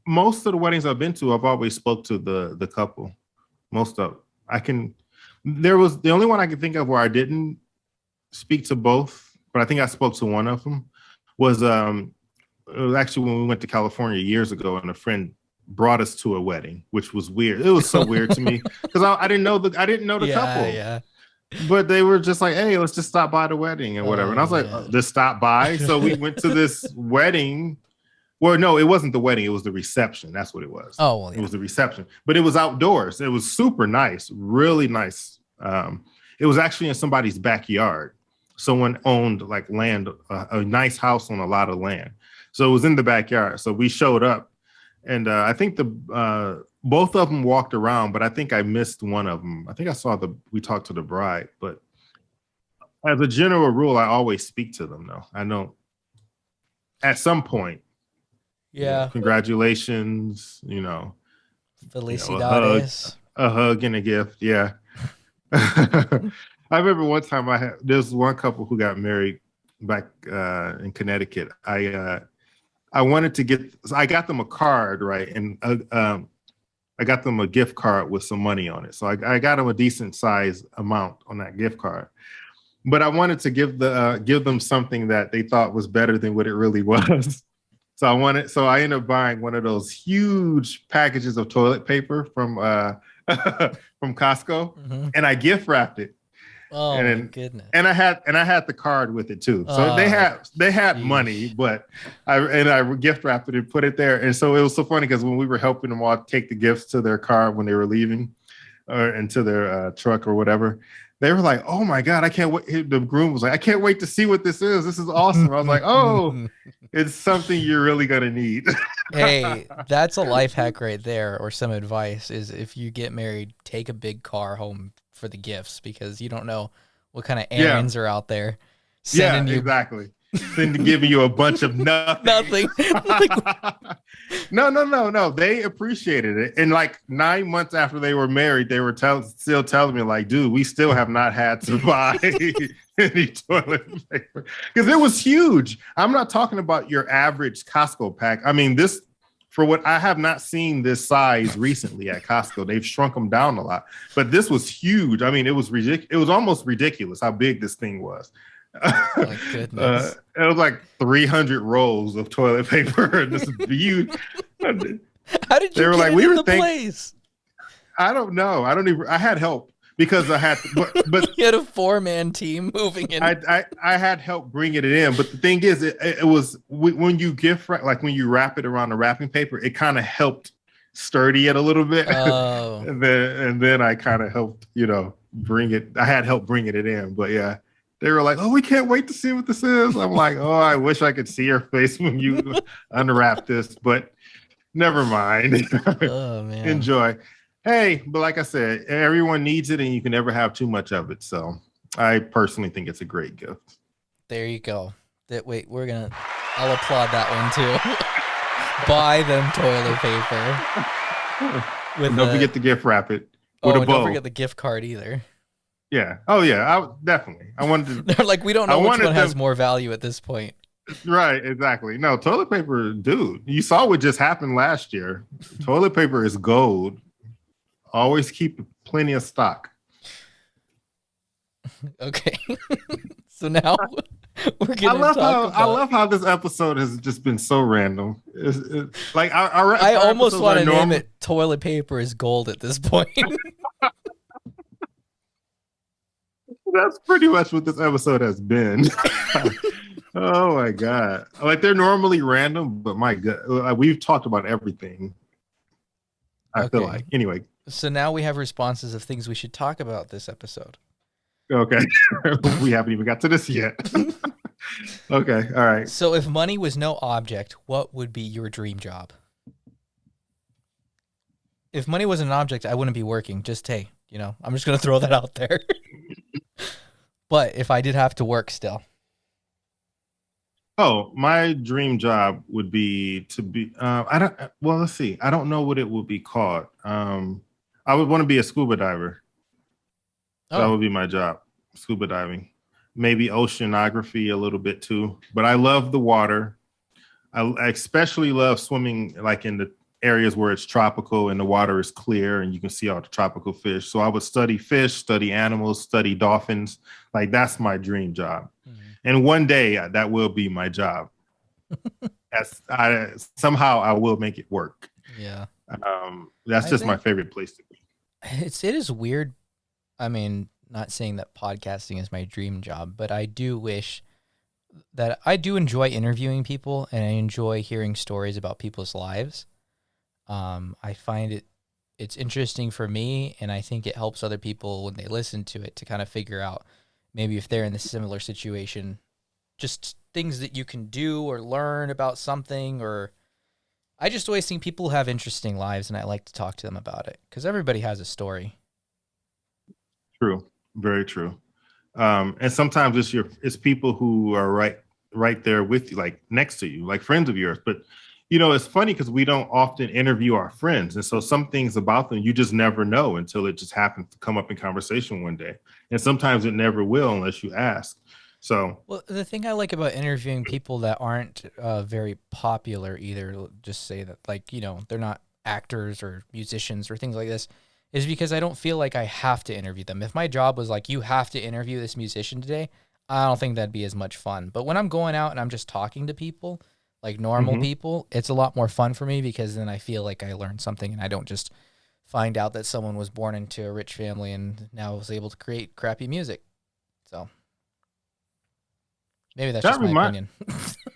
most of the weddings I've been to, I've always spoke to the couple. Most of I can. There was the only one I could think of where I didn't speak to both, but I think I spoke to one of them. Was it was actually when we went to California years ago, and a friend brought us to a wedding, which was weird. It was so weird to me because I didn't know the couple. Yeah. But they were just like, hey, let's just stop by the wedding and whatever. And I was like, yeah. Just stop by. So we went to this wedding. Well, no, it wasn't the wedding. It was the reception. That's what it was. Oh, well, yeah. It was the reception. But it was outdoors. It was super nice, really nice. It was actually in somebody's backyard. Someone owned like land, a nice house on a lot of land. So it was in the backyard. So we showed up. And I think both of them walked around, but I think I missed one of them. I think I saw we talked to the bride, but as a general rule, I always speak to them though. I know at some point. Yeah. Congratulations, Felicidades. A hug and a gift. Yeah. I remember one time there's one couple who got married back in Connecticut. I wanted to I got them a card, right? And I got them a gift card with some money on it. So I got them a decent size amount on that gift card. But I wanted to give them something that they thought was better than what it really was. So I ended up buying one of those huge packages of toilet paper from from Costco, and I gift wrapped it. Oh my goodness! And I had the card with it too. So they had money, but I gift wrapped it and put it there. And so it was so funny because when we were helping them all take the gifts to their car when they were leaving, or into their truck or whatever, they were like, "Oh my God, I can't wait!" The groom was like, "I can't wait to see what this is. This is awesome." I was like, "Oh, it's something you're really gonna need." Hey, that's a life hack right there, or some advice is if you get married, take a big car home for the gifts because you don't know what kind of errands are out there. Exactly. Then giving you a bunch of nothing. No. They appreciated it. And like 9 months after they were married, they were still telling me like, dude, we still have not had to buy any toilet paper because it was huge. I'm not talking about your average Costco pack. I mean, for what I have not seen this size recently at Costco. They've shrunk them down a lot, but this was huge. I mean, it was ridiculous. It was almost ridiculous how big this thing was. Oh my goodness. It was like 300 rolls of toilet paper. This is huge. How did you get like, it in the place? I don't know. I had help because I had, but you had a 4-man team moving in. I had help bringing it in. But the thing is, it was when you like when you wrap it around the wrapping paper, it kind of helped sturdy it a little bit. Oh. and then I kind of helped, bring it. I had help bringing it in, but yeah. They were like, "Oh, we can't wait to see what this is." I'm like, "Oh, I wish I could see your face when you unwrap this, but never mind." Oh man, enjoy. Hey, but like I said, everyone needs it, and you can never have too much of it. So, I personally think it's a great gift. There you go. I'll applaud that one too. Buy them toilet paper. Don't forget to gift wrap it with a bow. Don't forget the gift card either. Yeah. Oh, yeah. Definitely. I wanted to. They're like, we don't know which one has more value at this point. Right. Exactly. No, toilet paper, dude. You saw what just happened last year. Toilet paper is gold. Always keep plenty of stock. Okay. So now we're gonna I love how this episode has just been so random. Like I almost want to name it "Toilet Paper is Gold" at this point. That's pretty much what this episode has been. Oh my God. Like they're normally random, but my God, we've talked about everything. I feel like. Anyway. So now we have responses of things we should talk about this episode. Okay. We haven't even got to this yet. Okay. All right. So if money was no object, what would be your dream job? if money wasn't an object, I wouldn't be working. Just hey, I'm just gonna throw that out there. But if I did have to work still, Oh, my dream job would be to be. I don't. Well, let's see. I don't know what it would be called. I would want to be a scuba diver. That oh, would be my job. Scuba diving, maybe oceanography a little bit too. But I love the water. I especially love swimming like in the areas where it's tropical and the water is clear and you can see all the tropical fish. So I would study fish, study animals, study dolphins. Like that's my dream job. And one day that will be my job. Somehow I will make it work. yeah. That's I just my think favorite place to be. it is weird. I mean, not saying that podcasting is my dream job, but I do wish that I do enjoy interviewing people and I enjoy hearing stories about people's lives. I find it's interesting for me, and I think it helps other people when they listen to it to kind of figure out maybe if they're in a similar situation, just things that you can do or learn about something. Or I just always think people have interesting lives, and I like to talk to them about it because everybody has a story. True, very true. And sometimes it's people who are right there with you, like next to you, like friends of yours. But it's funny because we don't often interview our friends, and so some things about them you just never know until it just happens to come up in conversation one day. And sometimes it never will unless you ask. So, Well, the thing I like about interviewing people that aren't very popular either, just say that like, they're not actors or musicians or things like this, is because I don't feel like I have to interview them. If my job was like, you have to interview this musician today, I don't think that'd be as much fun. But when I'm going out and I'm just talking to people, like normal mhm. people, it's a lot more fun for me because then I feel like I learned something and I don't just find out that someone was born into a rich family and now was able to create crappy music. So maybe that's That just my remind opinion.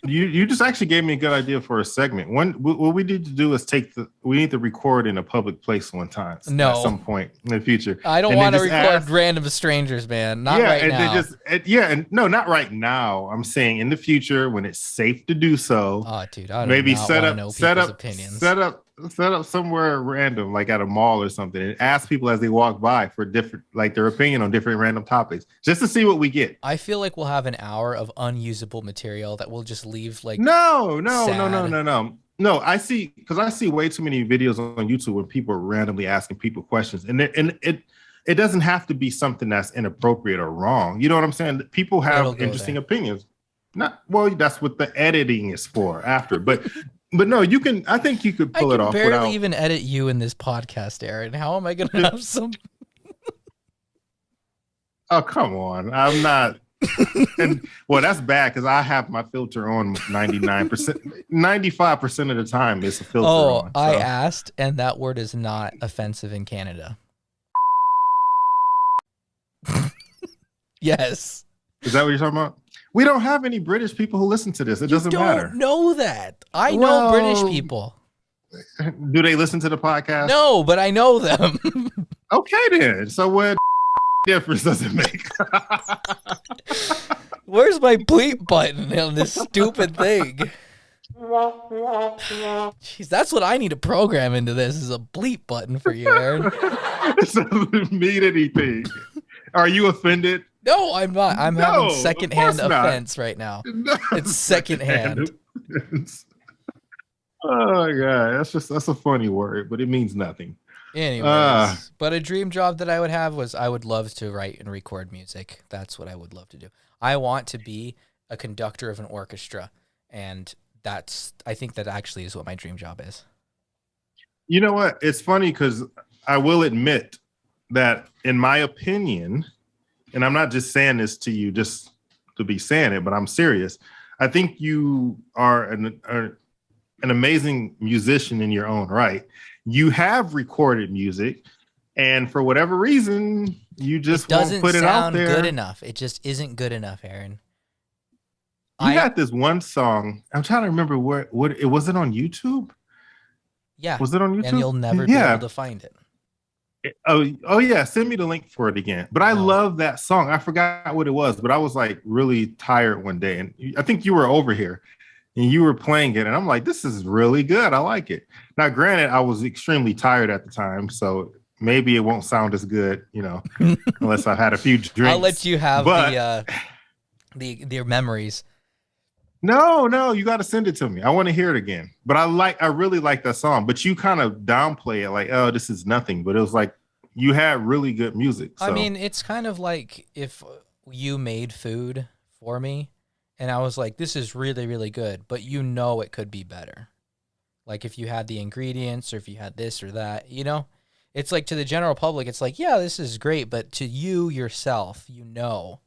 you just actually gave me a good idea for a segment. What we need to do is we need to record in a public place one time at No, some point in the future, I don't and then want to just record ask. random strangers, man. Not Yeah, right and then now. and no, not right now. I'm saying in the future when it's safe to do so. Oh, dude, I do Maybe not want to know people's opinions. set up somewhere random, like at a mall or something, and ask people as they walk by for different, like their opinion on different random topics, just to see what we get. I feel like we'll have an hour of unusable material that we'll just leave like No, no, no, no, sad. no, no. No, I see way too many videos on YouTube where people are randomly asking people questions, and it doesn't have to be something that's inappropriate or wrong. You know what I'm saying? People But it'll have go interesting there. opinions. Not well, that's what the editing is for after. But no, you can. I think you could I pull it can off barely without. even edit you in this podcast, Aaron. How am I going to have some? Oh, come on, I'm not. And well, that's bad because I have my filter on 99%, 95% of the time. It's a filter Oh, on. I So asked, and that word is not offensive in Canada. Yes. is that what you're talking about? We don't have any British people who listen to this. It You doesn't don't matter. know that. I know British Well, people. do they listen to the podcast? No, but I know them. Okay, then. So what difference does it make? Where's my bleep button on this stupid thing? Jeez, that's what I need to program into this is a bleep button for you, Aaron. It doesn't mean anything. Are you offended? No, I'm not. I'm having No, of secondhand course not. offense right now. No, It's secondhand. offense. Oh god, that's a funny word, but it means nothing. Uh Anyways, but a dream job that I would have was I would love to write and record music. That's what I would love to do. I want to be a conductor of an orchestra, and I think that actually is what my dream job is. you know what? It's funny because I will admit that in my opinion, and I'm not just saying this to you just to be saying it, but I'm serious. I think you are an amazing musician in your own right. You have recorded music, and for whatever reason, you It just won't doesn't put it out sound there. good enough. It just isn't good enough, Aaron. You I had this one song. I'm trying to remember what it was. It on YouTube? Yeah, Was it on and YouTube? you'll never be able Yeah. to find it. Oh yeah. Send me the link for it again. But I No. love that song. I forgot what it was, but I was like really tired one day, and I think you were over here, and you were playing it, and I'm like, this is really good. I like it. Now, granted, I was extremely tired at the time, so maybe it won't sound as good, unless I've had a few I'll let drinks. you have But the memories. no, you got to send it to me. I want to hear it again. But I really like that song. But you kind of downplay it, like, oh, this is nothing. But it was like you had really good music. I So mean, it's kind of like if you made food for me and I was like, this is really, really good, but you know it could be better. Like if you had the ingredients or if you had this or that, it's like to the general public, it's like, yeah, this is great. But to you yourself, you know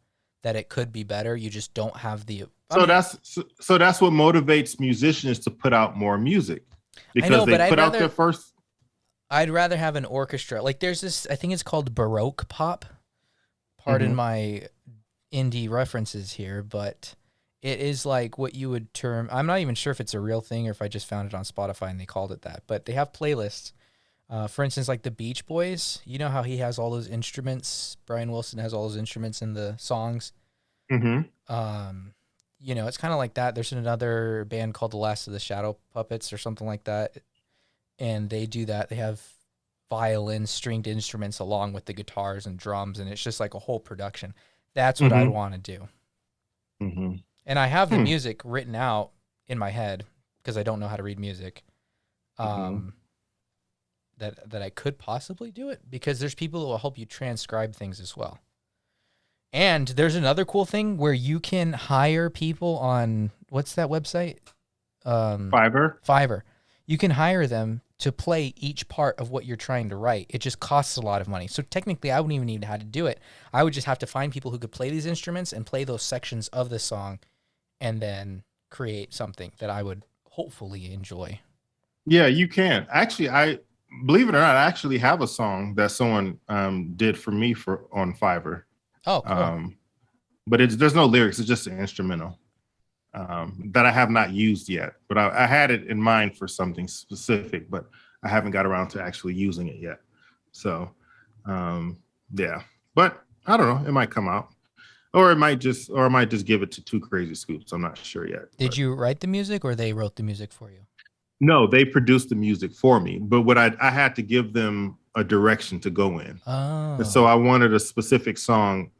that it could be better. You just don't have the. so that's what motivates musicians to put out more music I because know, they but put out their first. I'd rather have an orchestra. Like there's this, I think it's called Baroque pop. Pardon Mhm. my indie references here, but it is like what you would term, I'm not even sure if it's a real thing or if I just found it on Spotify and they called it that, but they have playlists. For instance, like the Beach Boys, you know how he has all those instruments? Brian Wilson has all those instruments in the songs. Mhm. It's kind of like that. There's another band called The Last of the Shadow Puppets or something like that. And they do that. They have violin, stringed instruments along with the guitars and drums, and it's just like a whole production. That's what I'd Mhm. want to do. Mhm. And I have the Hmm. music written out in my head because I don't know how to read music. Mhm. Um, that I could possibly do it because there's people who will help you transcribe things as well. And there's another cool thing where you can hire people on what's that website? Fiverr. Fiverr. You can hire them to play each part of what you're trying to write. It just costs a lot of money. So technically, I wouldn't even need how to do it. I would just have to find people who could play these instruments and play those sections of the song and then create something that I would hopefully enjoy. Yeah, you can. Actually, I believe it or not, I actually have a song that someone did for me for on Fiverr. Oh, cool. Um, but there's no lyrics, it's just an instrumental that I have not used yet. But I had it in mind for something specific, but I haven't got around to actually using it yet. So yeah. But I don't know, it might come out. Or I might just give it to Two Crazy Scoops. I'm not sure yet. Did But you write the music or they wrote the music for you? no, they produced the music for me, but what I had to give them a direction to go in. And so Oh. I wanted a specific song,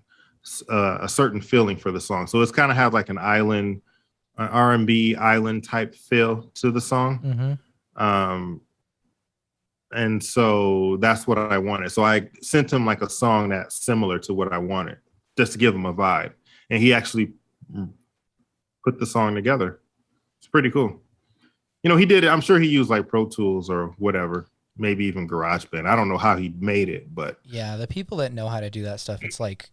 a certain feeling for the song. So it's kind of have like an R&B island type feel to the song. Mm-hmm. Um, and so that's what I wanted. So I sent him like a song that's similar to what I wanted, just to give him a vibe. And he actually put the song together. It's pretty cool. He did it. I'm sure he used like Pro Tools or whatever, maybe even GarageBand. I don't know how he made it, but Yeah, the people that know how to do that stuff, it's like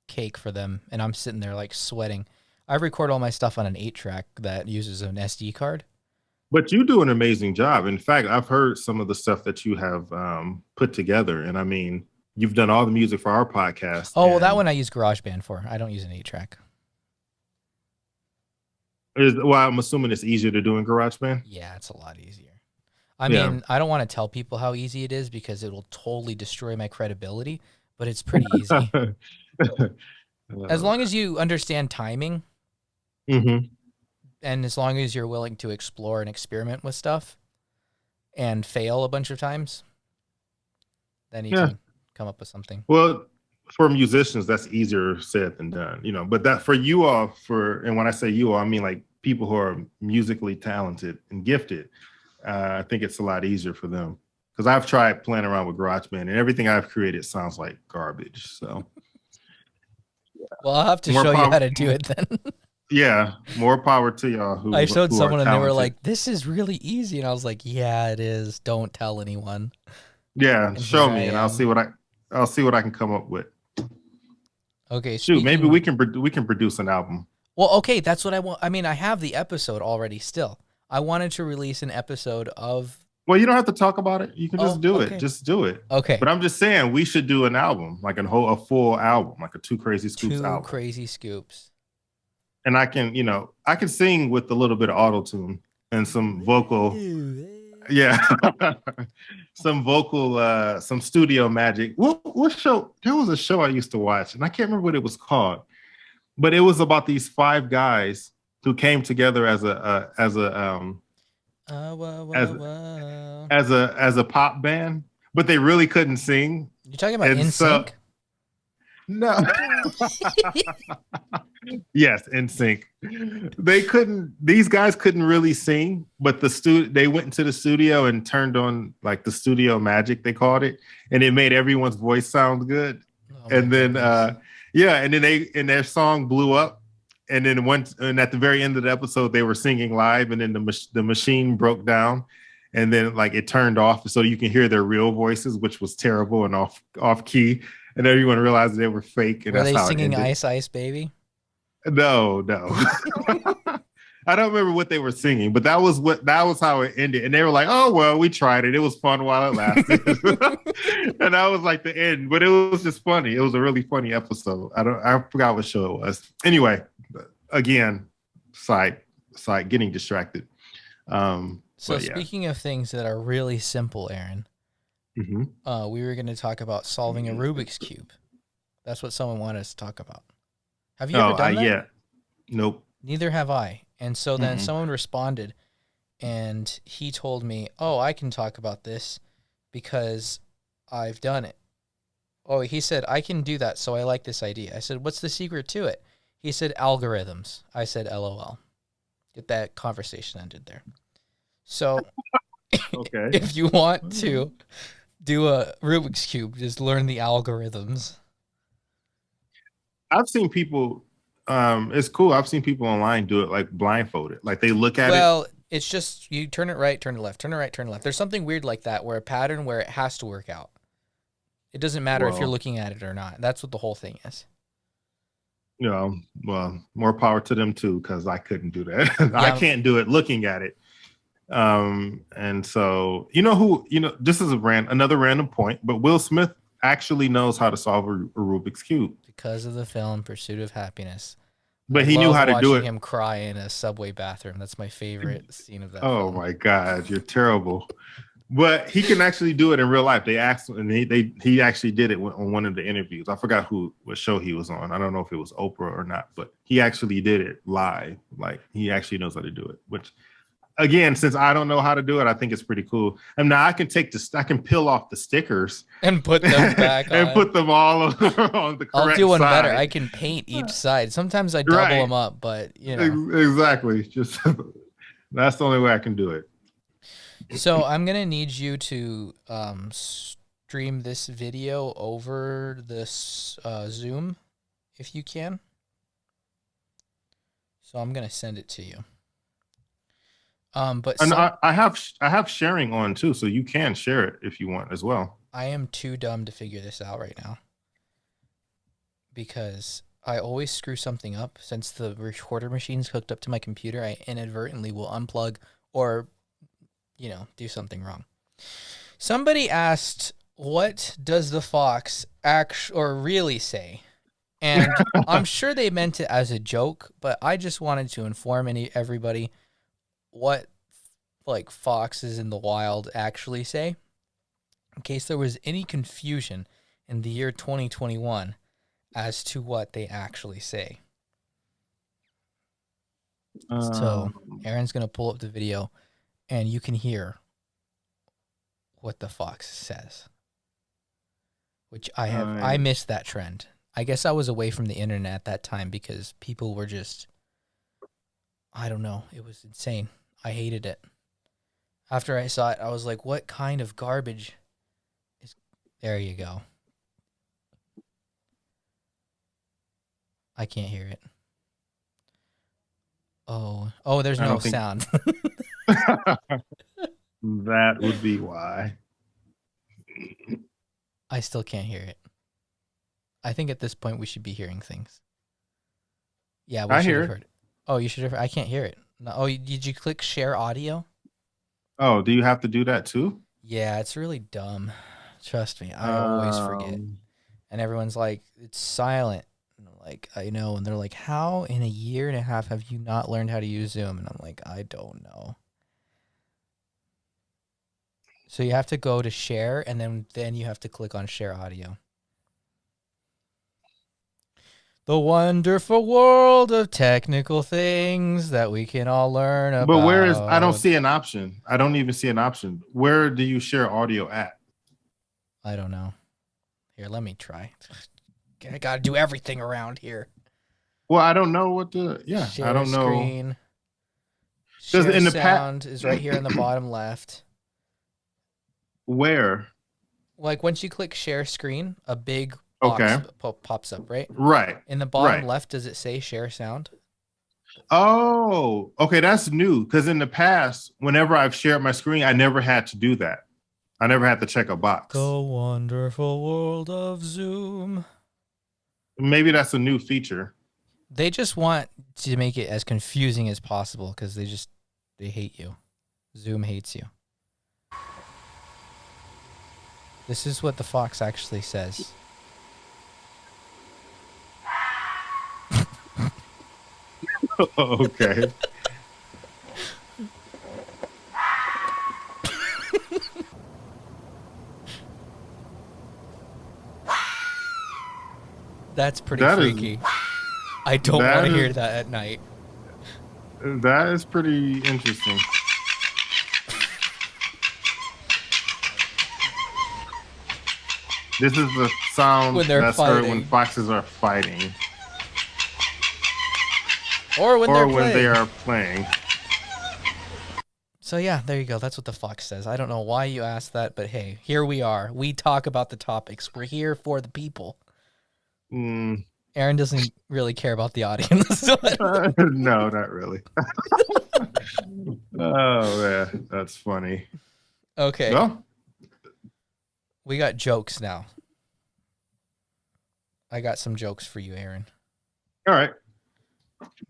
cake for them. And I'm sitting there like sweating. I record all my stuff on an 8-track that uses an SD card. you do an amazing job. In fact, I've heard some of the stuff that you have put together, and I mean, you've done all the music for our podcast. Oh, well, that And one I use GarageBand for. I don't use an 8-track. I'm assuming it's easier to do in GarageBand. Yeah, it's a lot easier. I Yeah. mean, I don't want to tell people how easy it is because it will totally destroy my credibility, but it's pretty easy. As long as you understand timing Mhm. and as long as you're willing to explore and experiment with stuff and fail a bunch of times, then you Yeah. can come up with something. Well, for musicians, that's easier said than done, But that for you all, and when I say you all, I mean like people who are musically talented and gifted. I think it's a lot easier for them because I've tried playing around with GarageBand and everything I've created sounds like garbage. So Well, I'll have to more show you power. how to do it then. Yeah, more power to y'all I showed who are someone and they were talented. like, "This is really easy." And I was like, "Yeah, it is. Don't tell anyone." Yeah, And show here I me and am. I'll see what I can come up with. Okay, Shoot, maybe speaking. we can produce an album. Well, okay, that's what I want. I mean, I have the episode already still. I wanted to release an episode of. Well, you don't have to talk about it. You can just Oh, do it. okay. Just do it. Okay. But I'm just saying we should do an album, like a full album, like a Two Crazy Scoops Two album. crazy scoops. And I can sing with a little bit of auto tune and some vocal. Yeah. Some studio magic. What show? There was a show I used to watch, and I can't remember what it was called, but it was about these 5 guys. who came together Whoa, whoa, as whoa. as a pop band, but they really couldn't sing. You talking about And In so Sync? no, yes, in sync. They couldn't. These guys couldn't really sing, but they went into the studio and turned on like the studio magic they called it, and it made everyone's voice sound good. Oh my And then goodness. yeah, and then their song blew up. And then once and at the very end of the episode, they were singing live, and then the machine broke down, and then like it turned off so you can hear their real voices, which was terrible and off key. And everyone realized they were fake, and Were that's they how it singing ended. Ice Ice Baby? No, no. I don't remember what they were singing, but that was how it ended. And they were like, "Oh well, we tried it. It was fun while it lasted." And that was like the end, but it was just funny. It was a really funny episode. I forgot what show it was. Anyway, again, side getting distracted. So But yeah. speaking of things that are really simple, Aaron, Mm-hmm. we were going to talk about solving a Rubik's Cube. That's what someone wanted us to talk about. Have you ever Oh, done that? yeah. Nope. Neither have I. And so then Mm-mm. someone responded and he told me, "Oh, I can talk about this because I've done it." Oh, he said, "I can do that, so I like this idea." I said, "What's the secret to it?" He said, "Algorithms." I said, "LOL." Get that conversation ended there. So Okay. if you want to do a Rubik's Cube, just learn the algorithms. I've seen people. It's cool. I've seen people online do it like blindfolded. Like they look at it. Well, it's just you turn it right, turn it left, turn it right, turn it left. There's something weird like that where a pattern where it has to work out. It doesn't matter if you're Well, looking at it or not. That's what the whole thing is. well, more power to them too, because I couldn't do that. I Yeah. can't do it looking at it. And so this is another random point, but Will Smith actually knows how to solve a Rubik's Cube, Because of the film Pursuit of Happiness. I but he knew love how to do watching it. him cry in a subway bathroom. That's my favorite scene of that Oh film. my God, you're terrible. But he can actually do it in real life. They asked him, and he actually did it on one of the interviews. I forgot what show he was on. I don't know if it was Oprah or not, but he actually did it live. Like he actually knows how to do it. Which, again, since I don't know how to do it, I think it's pretty cool. And now I can peel off the stickers And put them back and on. put them all on the correct I'll do one side. better. I can paint each side. Sometimes I double Right. them up, but you know. Exactly. Just that's the only way I can do it. So I'm gonna need you to stream this video over this Zoom, if you can. So I'm gonna send it to you. But And I have sharing on too, so you can share it if you want as well. I am too dumb to figure this out right now because I always screw something up. Since the recorder machine's hooked up to my computer, I inadvertently will unplug or, do something wrong. Somebody asked, "What does the fox really say?" And I'm sure they meant it as a joke, but I just wanted to inform everybody what like foxes in the wild actually say, in case there was any confusion in the year 2021 as to what they actually say. So Aaron's gonna pull up the video, and you can hear what the fox says. Which I missed that trend. I guess I was away from the internet at that time because people were just, I don't know, it was insane. I hated it. After I saw it, I was like, what kind of garbage is... There you go. I can't hear it. Oh, there's no sound. That would be why. I still can't hear it. I think at this point we should be hearing things. Yeah, we should have heard it. Oh, you should have. I can't hear it. No, oh, did you click share audio? Oh, do you have to do that too? Yeah, it's really dumb. Trust me, I always forget. And everyone's like, it's silent. And I'm like, I know. And they're like, how in a year and a half have you not learned how to use Zoom? And I'm like, I don't know. So you have to go to share, and then you have to click on share audio. The wonderful world of technical things that we can all learn But where is? I don't about. see an option. I don't even see an option. Where do you share audio at? I don't know. Here, let me try. I gotta do everything around here. Well, I don't know what the. Yeah, I Share don't know. screen. Because Share in the past, sound is right here in the bottom left. where? Like once you click share screen, a big box Okay. pops up, right? Right. In the bottom Right. left, does it say share sound? Oh, okay. That's new. Because in the past, whenever I've shared my screen, I never had to do that. I never had to check a box. The wonderful world of Zoom. Maybe that's a new feature. They just want to make it as confusing as possible because they hate you. Zoom hates you. This is what the fox actually says. Okay. That's pretty That is freaky. I don't want to hear that at night. that is pretty interesting. This is the sound When they're that's heard when fighting. foxes are fighting Or when or they're when playing. they are playing. So yeah, there you go. That's what the fox says. I don't know why you asked that, but hey, here we are. We talk about the topics. We're here for the people. Mm. Aaron doesn't really care about the audience. So No, not really. Oh man, that's funny. okay, Well, we got jokes now. I got some jokes for you, Aaron. all right.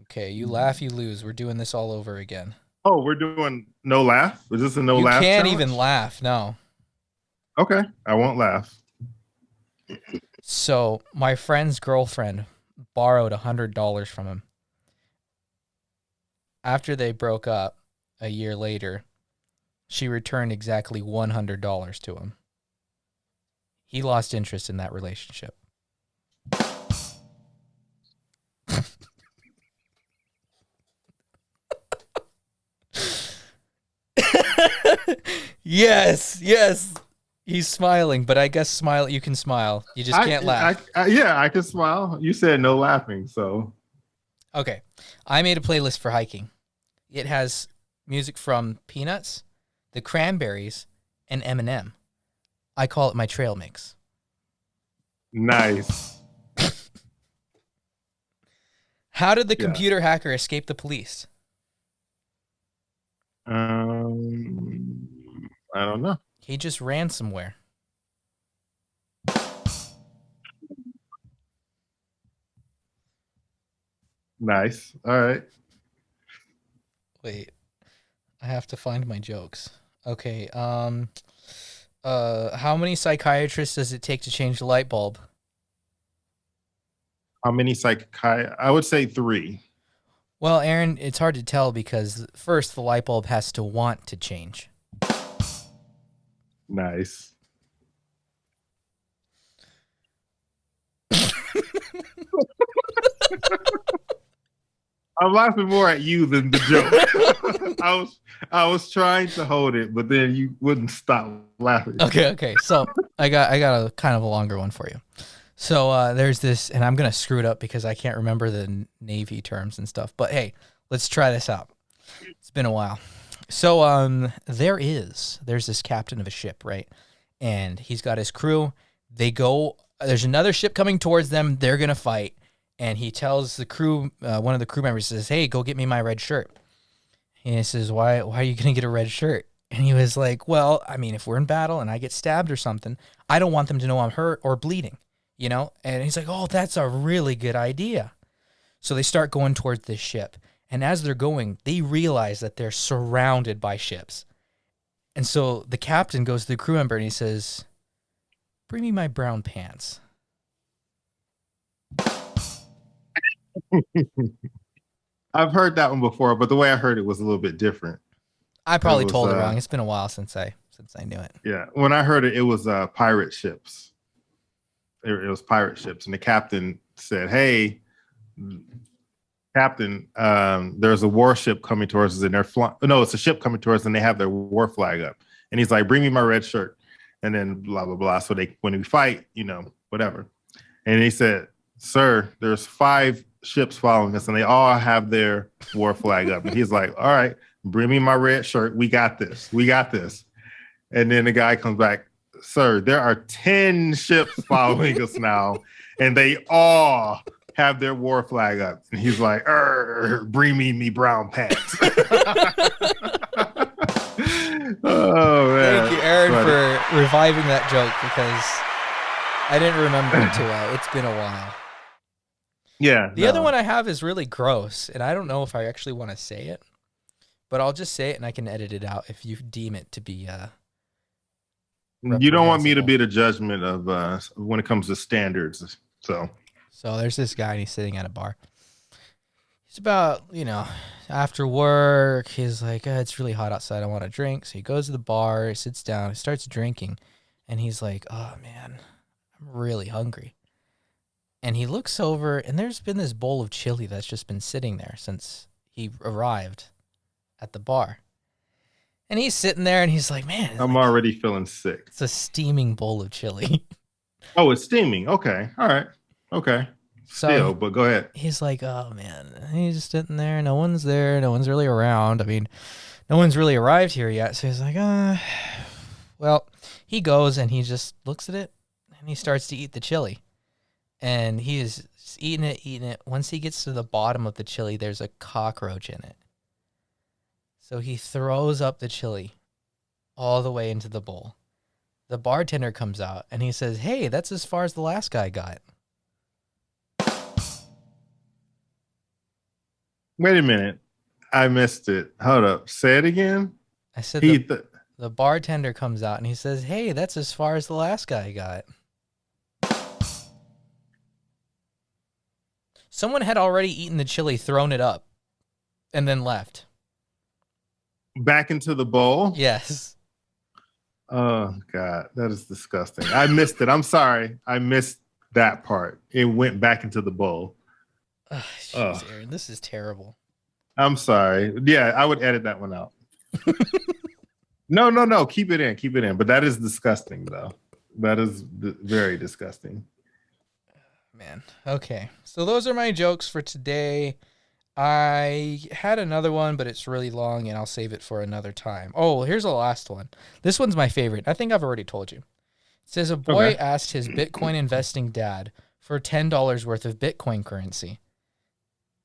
Okay, you laugh, you lose. We're doing this all over again. Oh, we're doing no laugh. Is this a no You laugh can't challenge? even laugh. No. Okay, I won't laugh. So my friend's girlfriend borrowed $100 from him. After they broke up a year later, she returned exactly $100 to him. He lost interest in that relationship. Yes. He's smiling, but I guess you can smile. You just can't laugh. Yeah, I can smile. You said no laughing, so Okay. I made a playlist for hiking. It has music from Peanuts, the Cranberries, and Eminem. I call it my trail mix. nice. How did the Yeah. computer hacker escape the police? I don't know. He just ran somewhere. Nice. All right. Wait, I have to find my jokes. Okay, how many psychiatrists does it take to change the light bulb? How many I would say 3. Well, Aaron, it's hard to tell because first the light bulb has to want to change. Nice. I'm laughing more at you than the joke. I was trying to hold it, but then you wouldn't stop laughing. Okay. So I got a kind of a longer one for you. So there's this, and I'm gonna screw it up because I can't remember the Navy terms and stuff. But hey, let's try this out. It's been a while. So there's this captain of a ship, right? And he's got his crew. They go. There's another ship coming towards them. They're gonna fight. And he tells the crew, one of the crew members says, "Hey, go get me my red shirt." And he says, "Why are you gonna get a red shirt?" And he was like, "Well, I mean, if we're in battle and I get stabbed or something, I don't want them to know I'm hurt or bleeding, you know?" And he's like, "Oh, that's a really good idea." So they start going towards this ship. And as they're going, they realize that they're surrounded by ships. And so the captain goes to the crew member and he says, "Bring me my brown pants." I've heard that one before, but the way I heard it was a little bit different. I probably was, told it wrong. It's been a while since I knew it. Yeah, when I heard it, it was pirate ships. It was pirate ships, and the captain said, "Hey, Captain, there's a warship coming towards us, and they're flying. No, it's a ship coming towards us, and they have their war flag up. And he's like, "Bring me my red shirt," and then blah blah blah. So they, when we fight, whatever. And he said, "Sir, there's 5 ships following us, and they all have their war flag up." And he's like, "All right, bring me my red shirt. We got this. We got this." And then the guy comes back, "Sir, there are 10 ships following us now, and they all have their war flag up." And he's like, "Bring me brown pants." Oh man! Thank you, Aaron, for reviving that joke because I didn't remember it too well. It's been a while. Yeah. The other one I have is really gross, and I don't know if I actually want to say it, but I'll just say it, and I can edit it out if you deem it to be. You don't want me to be the judgment of when it comes to standards, so. So there's this guy, and he's sitting at a bar. He's about, after work, he's like, it's really hot outside. I want a drink. So he goes to the bar, he sits down, he starts drinking, and he's like, oh, man, I'm really hungry. And he looks over, and there's been this bowl of chili that's just been sitting there since he arrived at the bar. And he's sitting there, and he's like, man. I'm already feeling sick. It's a steaming bowl of chili. Oh, it's steaming. Okay. All right. Okay. Still, but go ahead. He's like, oh, man. He's just sitting there. No one's there. No one's really around. I mean, no one's really arrived here yet. So he's like, well, he goes, and he just looks at it, and he starts to eat the chili. And he is eating it. Once he gets to the bottom of the chili, there's a cockroach in it. So he throws up the chili all the way into the bowl. The bartender comes out, and he says, hey, that's as far as the last guy got. Wait a minute. I missed it. Hold up. Say it again. I said the bartender comes out, and he says, hey, that's as far as the last guy got. Someone had already eaten the chili, thrown it up, and then left. Back into the bowl? Yes. Oh, God. That is disgusting. I missed it. I'm sorry. I missed that part. It went back into the bowl. Jeez, Aaron, this is terrible. I'm sorry. Yeah, I would edit that one out. No. Keep it in. Keep it in. But that is disgusting, though. That is very disgusting. Man. Okay. So those are my jokes for today. I had another one, but it's really long, and I'll save it for another time. Oh, here's the last one. This one's my favorite. I think I've already told you. It says a boy asked his Bitcoin investing dad for $10 worth of Bitcoin currency.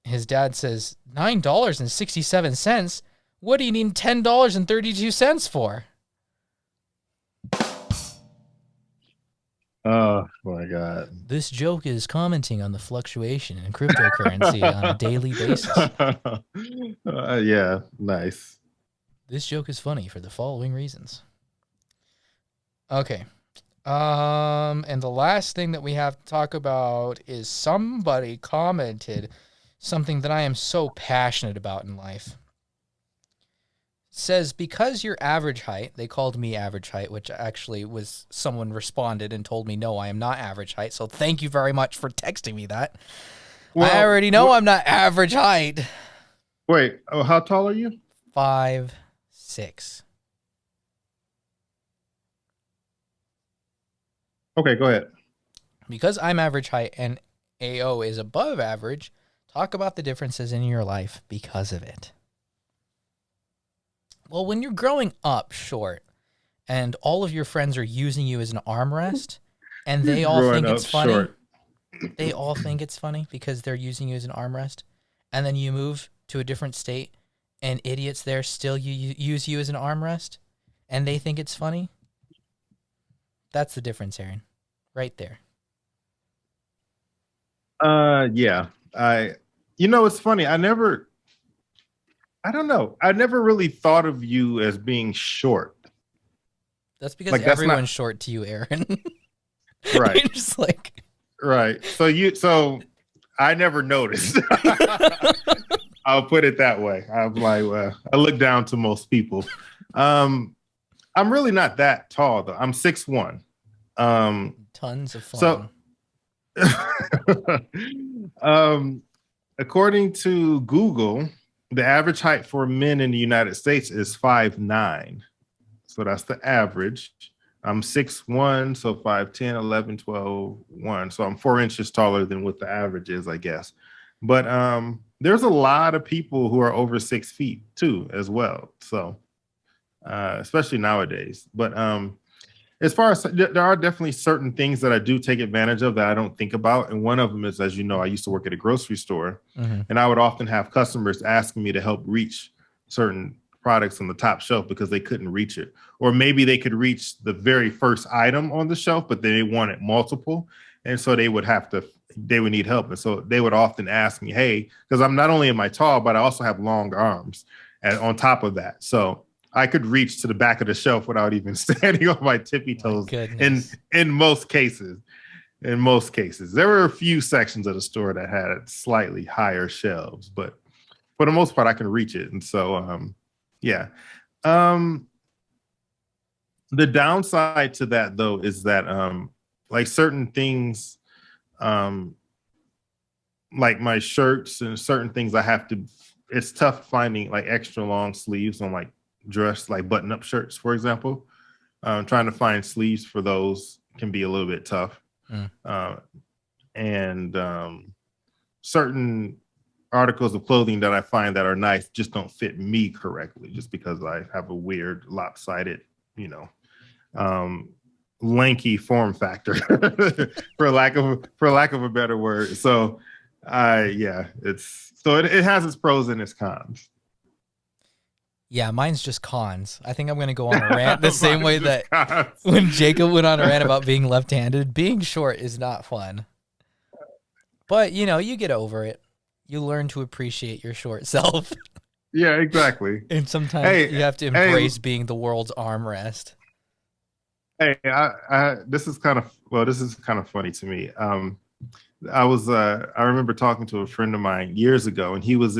His dad says, $9.67? What do you need $10.32 for? Oh, my God. This joke is commenting on the fluctuation in cryptocurrency on a daily basis. Yeah, nice. This joke is funny for the following reasons. Okay. And the last thing that we have to talk about is somebody commented something that I am so passionate about in life. It says, because your average height, they called me average height, which actually was someone responded and told me, no, I am not average height. So thank you very much for texting me that. Well, I already know I'm not average height. Wait, how tall are you? 5'6". Okay, go ahead. Because I'm average height and AO is above average, talk about the differences in your life because of it. Well, when you're growing up short and all of your friends are using you as an armrest and they all think it's funny. Short. They all think it's funny because they're using you as an armrest. And then you move to a different state and idiots there still use you as an armrest and they think it's funny. That's the difference, Aaron. Right there. Yeah. It's funny. I don't know. I never really thought of you as being short. That's because everyone's short to you, Aaron. Right. You're just like right. So I never noticed. I'll put it that way. I'm like, I look down to most people. I'm really not that tall though. I'm 6'1". Tons of fun. So According to Google, the average height for men in the United States is 5'9". So that's the average. I'm 6'1", so 5'10", 11, 12, 1. So I'm 4 inches taller than what the average is, I guess. But there's a lot of people who are over 6 feet too, as well. So especially nowadays. But as far as there are definitely certain things that I do take advantage of that I don't think about. And one of them is, as you know, I used to work at a grocery store, and I would often have customers asking me to help reach certain products on the top shelf because they couldn't reach it. Or maybe they could reach the very first item on the shelf, but they wanted multiple. And so they would need help. And so they would often ask me, hey, because I'm not only am I tall, but I also have long arms and on top of that. So I could reach to the back of the shelf without even standing on my tippy toes. In most cases. In most cases. There were a few sections of the store that had slightly higher shelves, but for the most part, I can reach it. And so, yeah. The downside to that, though, is that like certain things, like my shirts and certain things it's tough finding like extra long sleeves on like dress, like button-up shirts, for example. Trying to find sleeves for those can be a little bit tough. And certain articles of clothing that I find that are nice just don't fit me correctly, just because I have a weird lopsided, lanky form factor, for lack of a better word. So it has its pros and its cons. Yeah, mine's just cons. I think I'm going to go on a rant the same way that cons. When Jacob went on a rant about being left-handed, being short is not fun. But, you get over it. You learn to appreciate your short self. Yeah, exactly. And sometimes you have to embrace being the world's armrest. Hey, this is kind of funny to me. I remember talking to a friend of mine years ago, and he was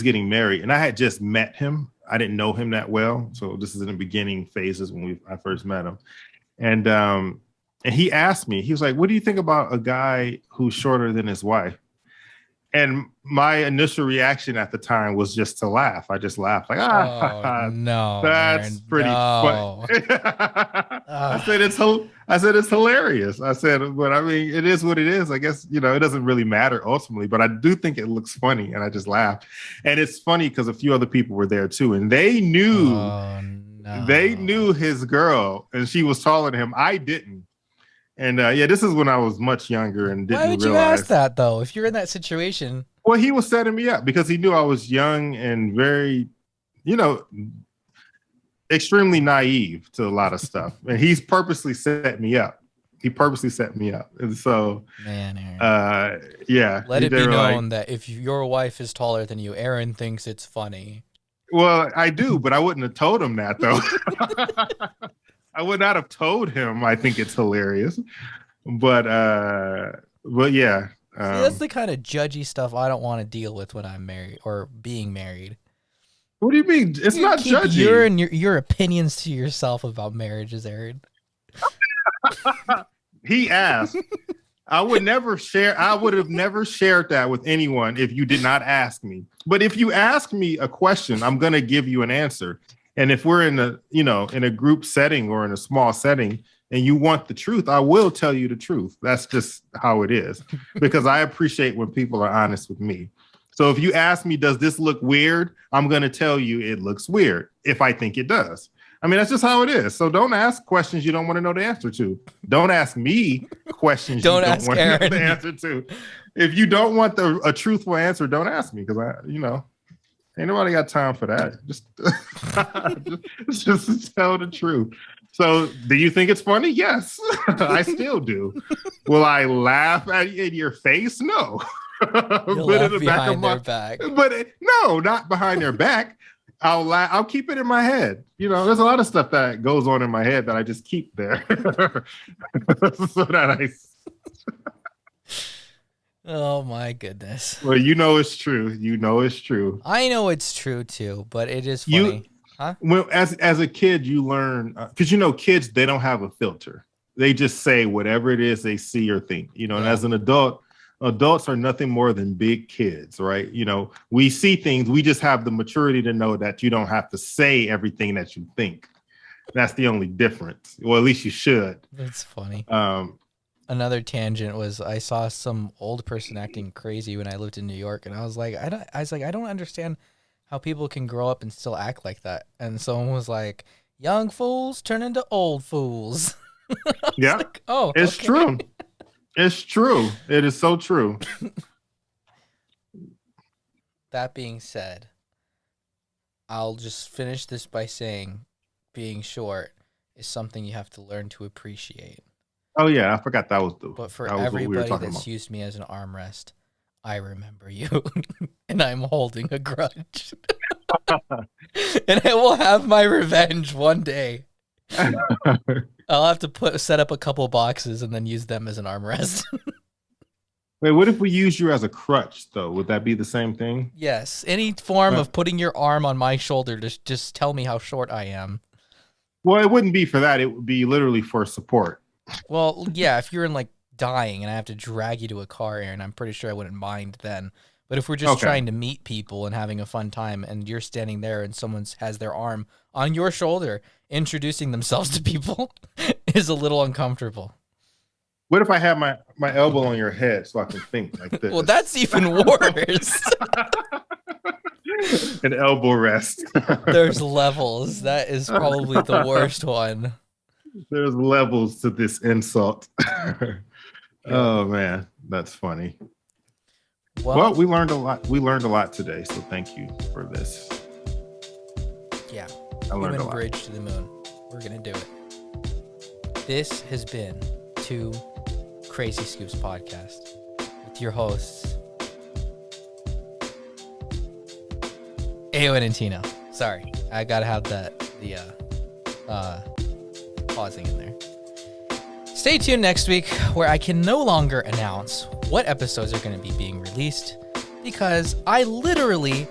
getting married, and I had just met him. I didn't know him that well, so this is in the beginning phases when I first met him, and he asked me, he was like, "What do you think about a guy who's shorter than his wife?" And my initial reaction at the time was just to laugh. I just laughed like, no, that's Aaron, pretty funny. I said it's hilarious. I said, but I mean, it is what it is. I guess, it doesn't really matter ultimately, but I do think it looks funny, and I just laughed. And it's funny because a few other people were there too, and they knew his girl, and she was taller than him. I didn't. And this is when I was much younger and didn't realize. Why would you ask that, though, if you're in that situation? Well, he was setting me up because he knew I was young and very, extremely naive to a lot of stuff. And he's purposely set me up. And so, man, Aaron. Let it be known that if your wife is taller than you, Aaron thinks it's funny. Well, I do, but I wouldn't have told him that, though. I would not have told him I think it's hilarious, but yeah. See, that's the kind of judgy stuff I don't want to deal with when I'm married or being married. What do you mean? It's not judgy. Your opinions to yourself about marriages, Aaron. He asked. I would have never shared that with anyone if you did not ask me. But if you ask me a question, I'm going to give you an answer. And if we're in a group setting or in a small setting and you want the truth, I will tell you the truth. That's just how it is, because I appreciate when people are honest with me. So if you ask me, does this look weird? I'm going to tell you it looks weird if I think it does. I mean, that's just how it is. So don't ask questions you don't want to know the answer to. Don't ask me questions you don't want to know the answer to. If you don't want a truthful answer, don't ask me, because ain't nobody got time for that. Just tell the truth. So do you think it's funny? Yes, I still do. Will I laugh in your face? No. You'll laugh behind their back. But no, not behind their back. I'll keep it in my head. There's a lot of stuff that goes on in my head that I just keep there. So that Oh my goodness. Well, it's true. It's true. I know it's true too, but it is funny. Well, as a kid, you learn, because kids, they don't have a filter. They just say whatever it is they see or think. And as an adult, adults are nothing more than big kids, right? You know, we see things, we just have the maturity to know that you don't have to say everything that you think. That's the only difference. Well, at least you should. That's funny. Another tangent was I saw some old person acting crazy when I lived in New York, and I was like, I don't understand how people can grow up and still act like that. And someone was like, young fools turn into old fools. Yeah. Like, oh, it's okay. true. It's true. It is so true. That being said, I'll just finish this by saying being short is something you have to learn to appreciate. Oh yeah, I forgot that was But for that was what we were everybody talking that's about. used me as an armrest, I remember you, and I'm holding a grudge. And I will have my revenge one day. I'll have to set up a couple boxes and then use them as an armrest. Wait, what if we use you as a crutch though? Would that be the same thing? Yes, any form of putting your arm on my shoulder to just tell me how short I am. Well, it wouldn't be for that. It would be literally for support. Well, yeah, if you're in like dying and I have to drag you to a car, Aaron, I'm pretty sure I wouldn't mind then. But if we're just trying to meet people and having a fun time and you're standing there and someone has their arm on your shoulder introducing themselves to people is a little uncomfortable. What if I have my elbow on your head so I can think like this? Well, that's even worse. An elbow rest. There's levels. That is probably the worst one. There's levels to this insult. Oh man, that's funny. Well, we learned a lot. We learned a lot today, so thank you for this. Yeah, I learned a lot. Bridge to the moon. We're gonna do it. This has been Two Crazy Scoops podcast with your hosts Ao and Antino. Sorry, I gotta have the pausing in there. Stay tuned next week, where I can no longer announce what episodes are going to be being released because I literally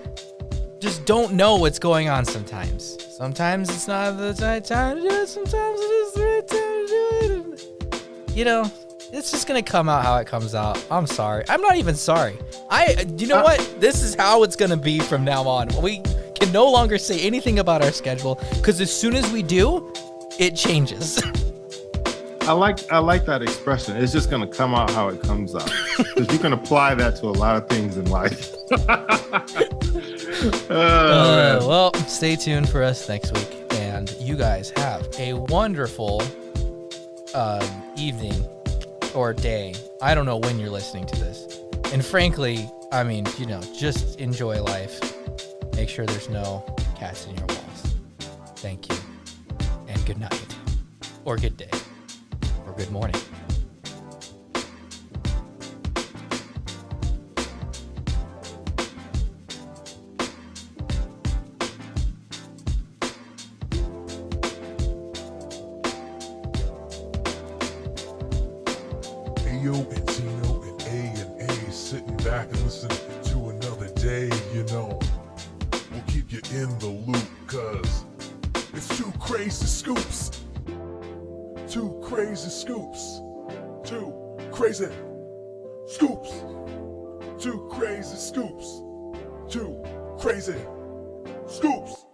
just don't know what's going on sometimes. Sometimes it's not the right time to do it. Sometimes it is the right time to do it. You know, it's just going to come out how it comes out. I'm sorry. I'm not even sorry. You know what? This is how it's going to be from now on. We can no longer say anything about our schedule because as soon as we do, it changes. I like that expression. It's just going to come out how it comes out. Because you can apply that to a lot of things in life. Well, stay tuned for us next week. And you guys have a wonderful evening or day. I don't know when you're listening to this. And frankly, I mean, you know, just enjoy life. Make sure there's no cats in your walls. Thank you. And good night. Or good day. Or good morning. Ao and Antino and A&A sitting back and listening to another day, you know. We'll keep you in the loop, cause it's Two Crazy Scoops. Two Crazy Scoops. Two Crazy Scoops. Two Crazy Scoops. Two Crazy Scoops.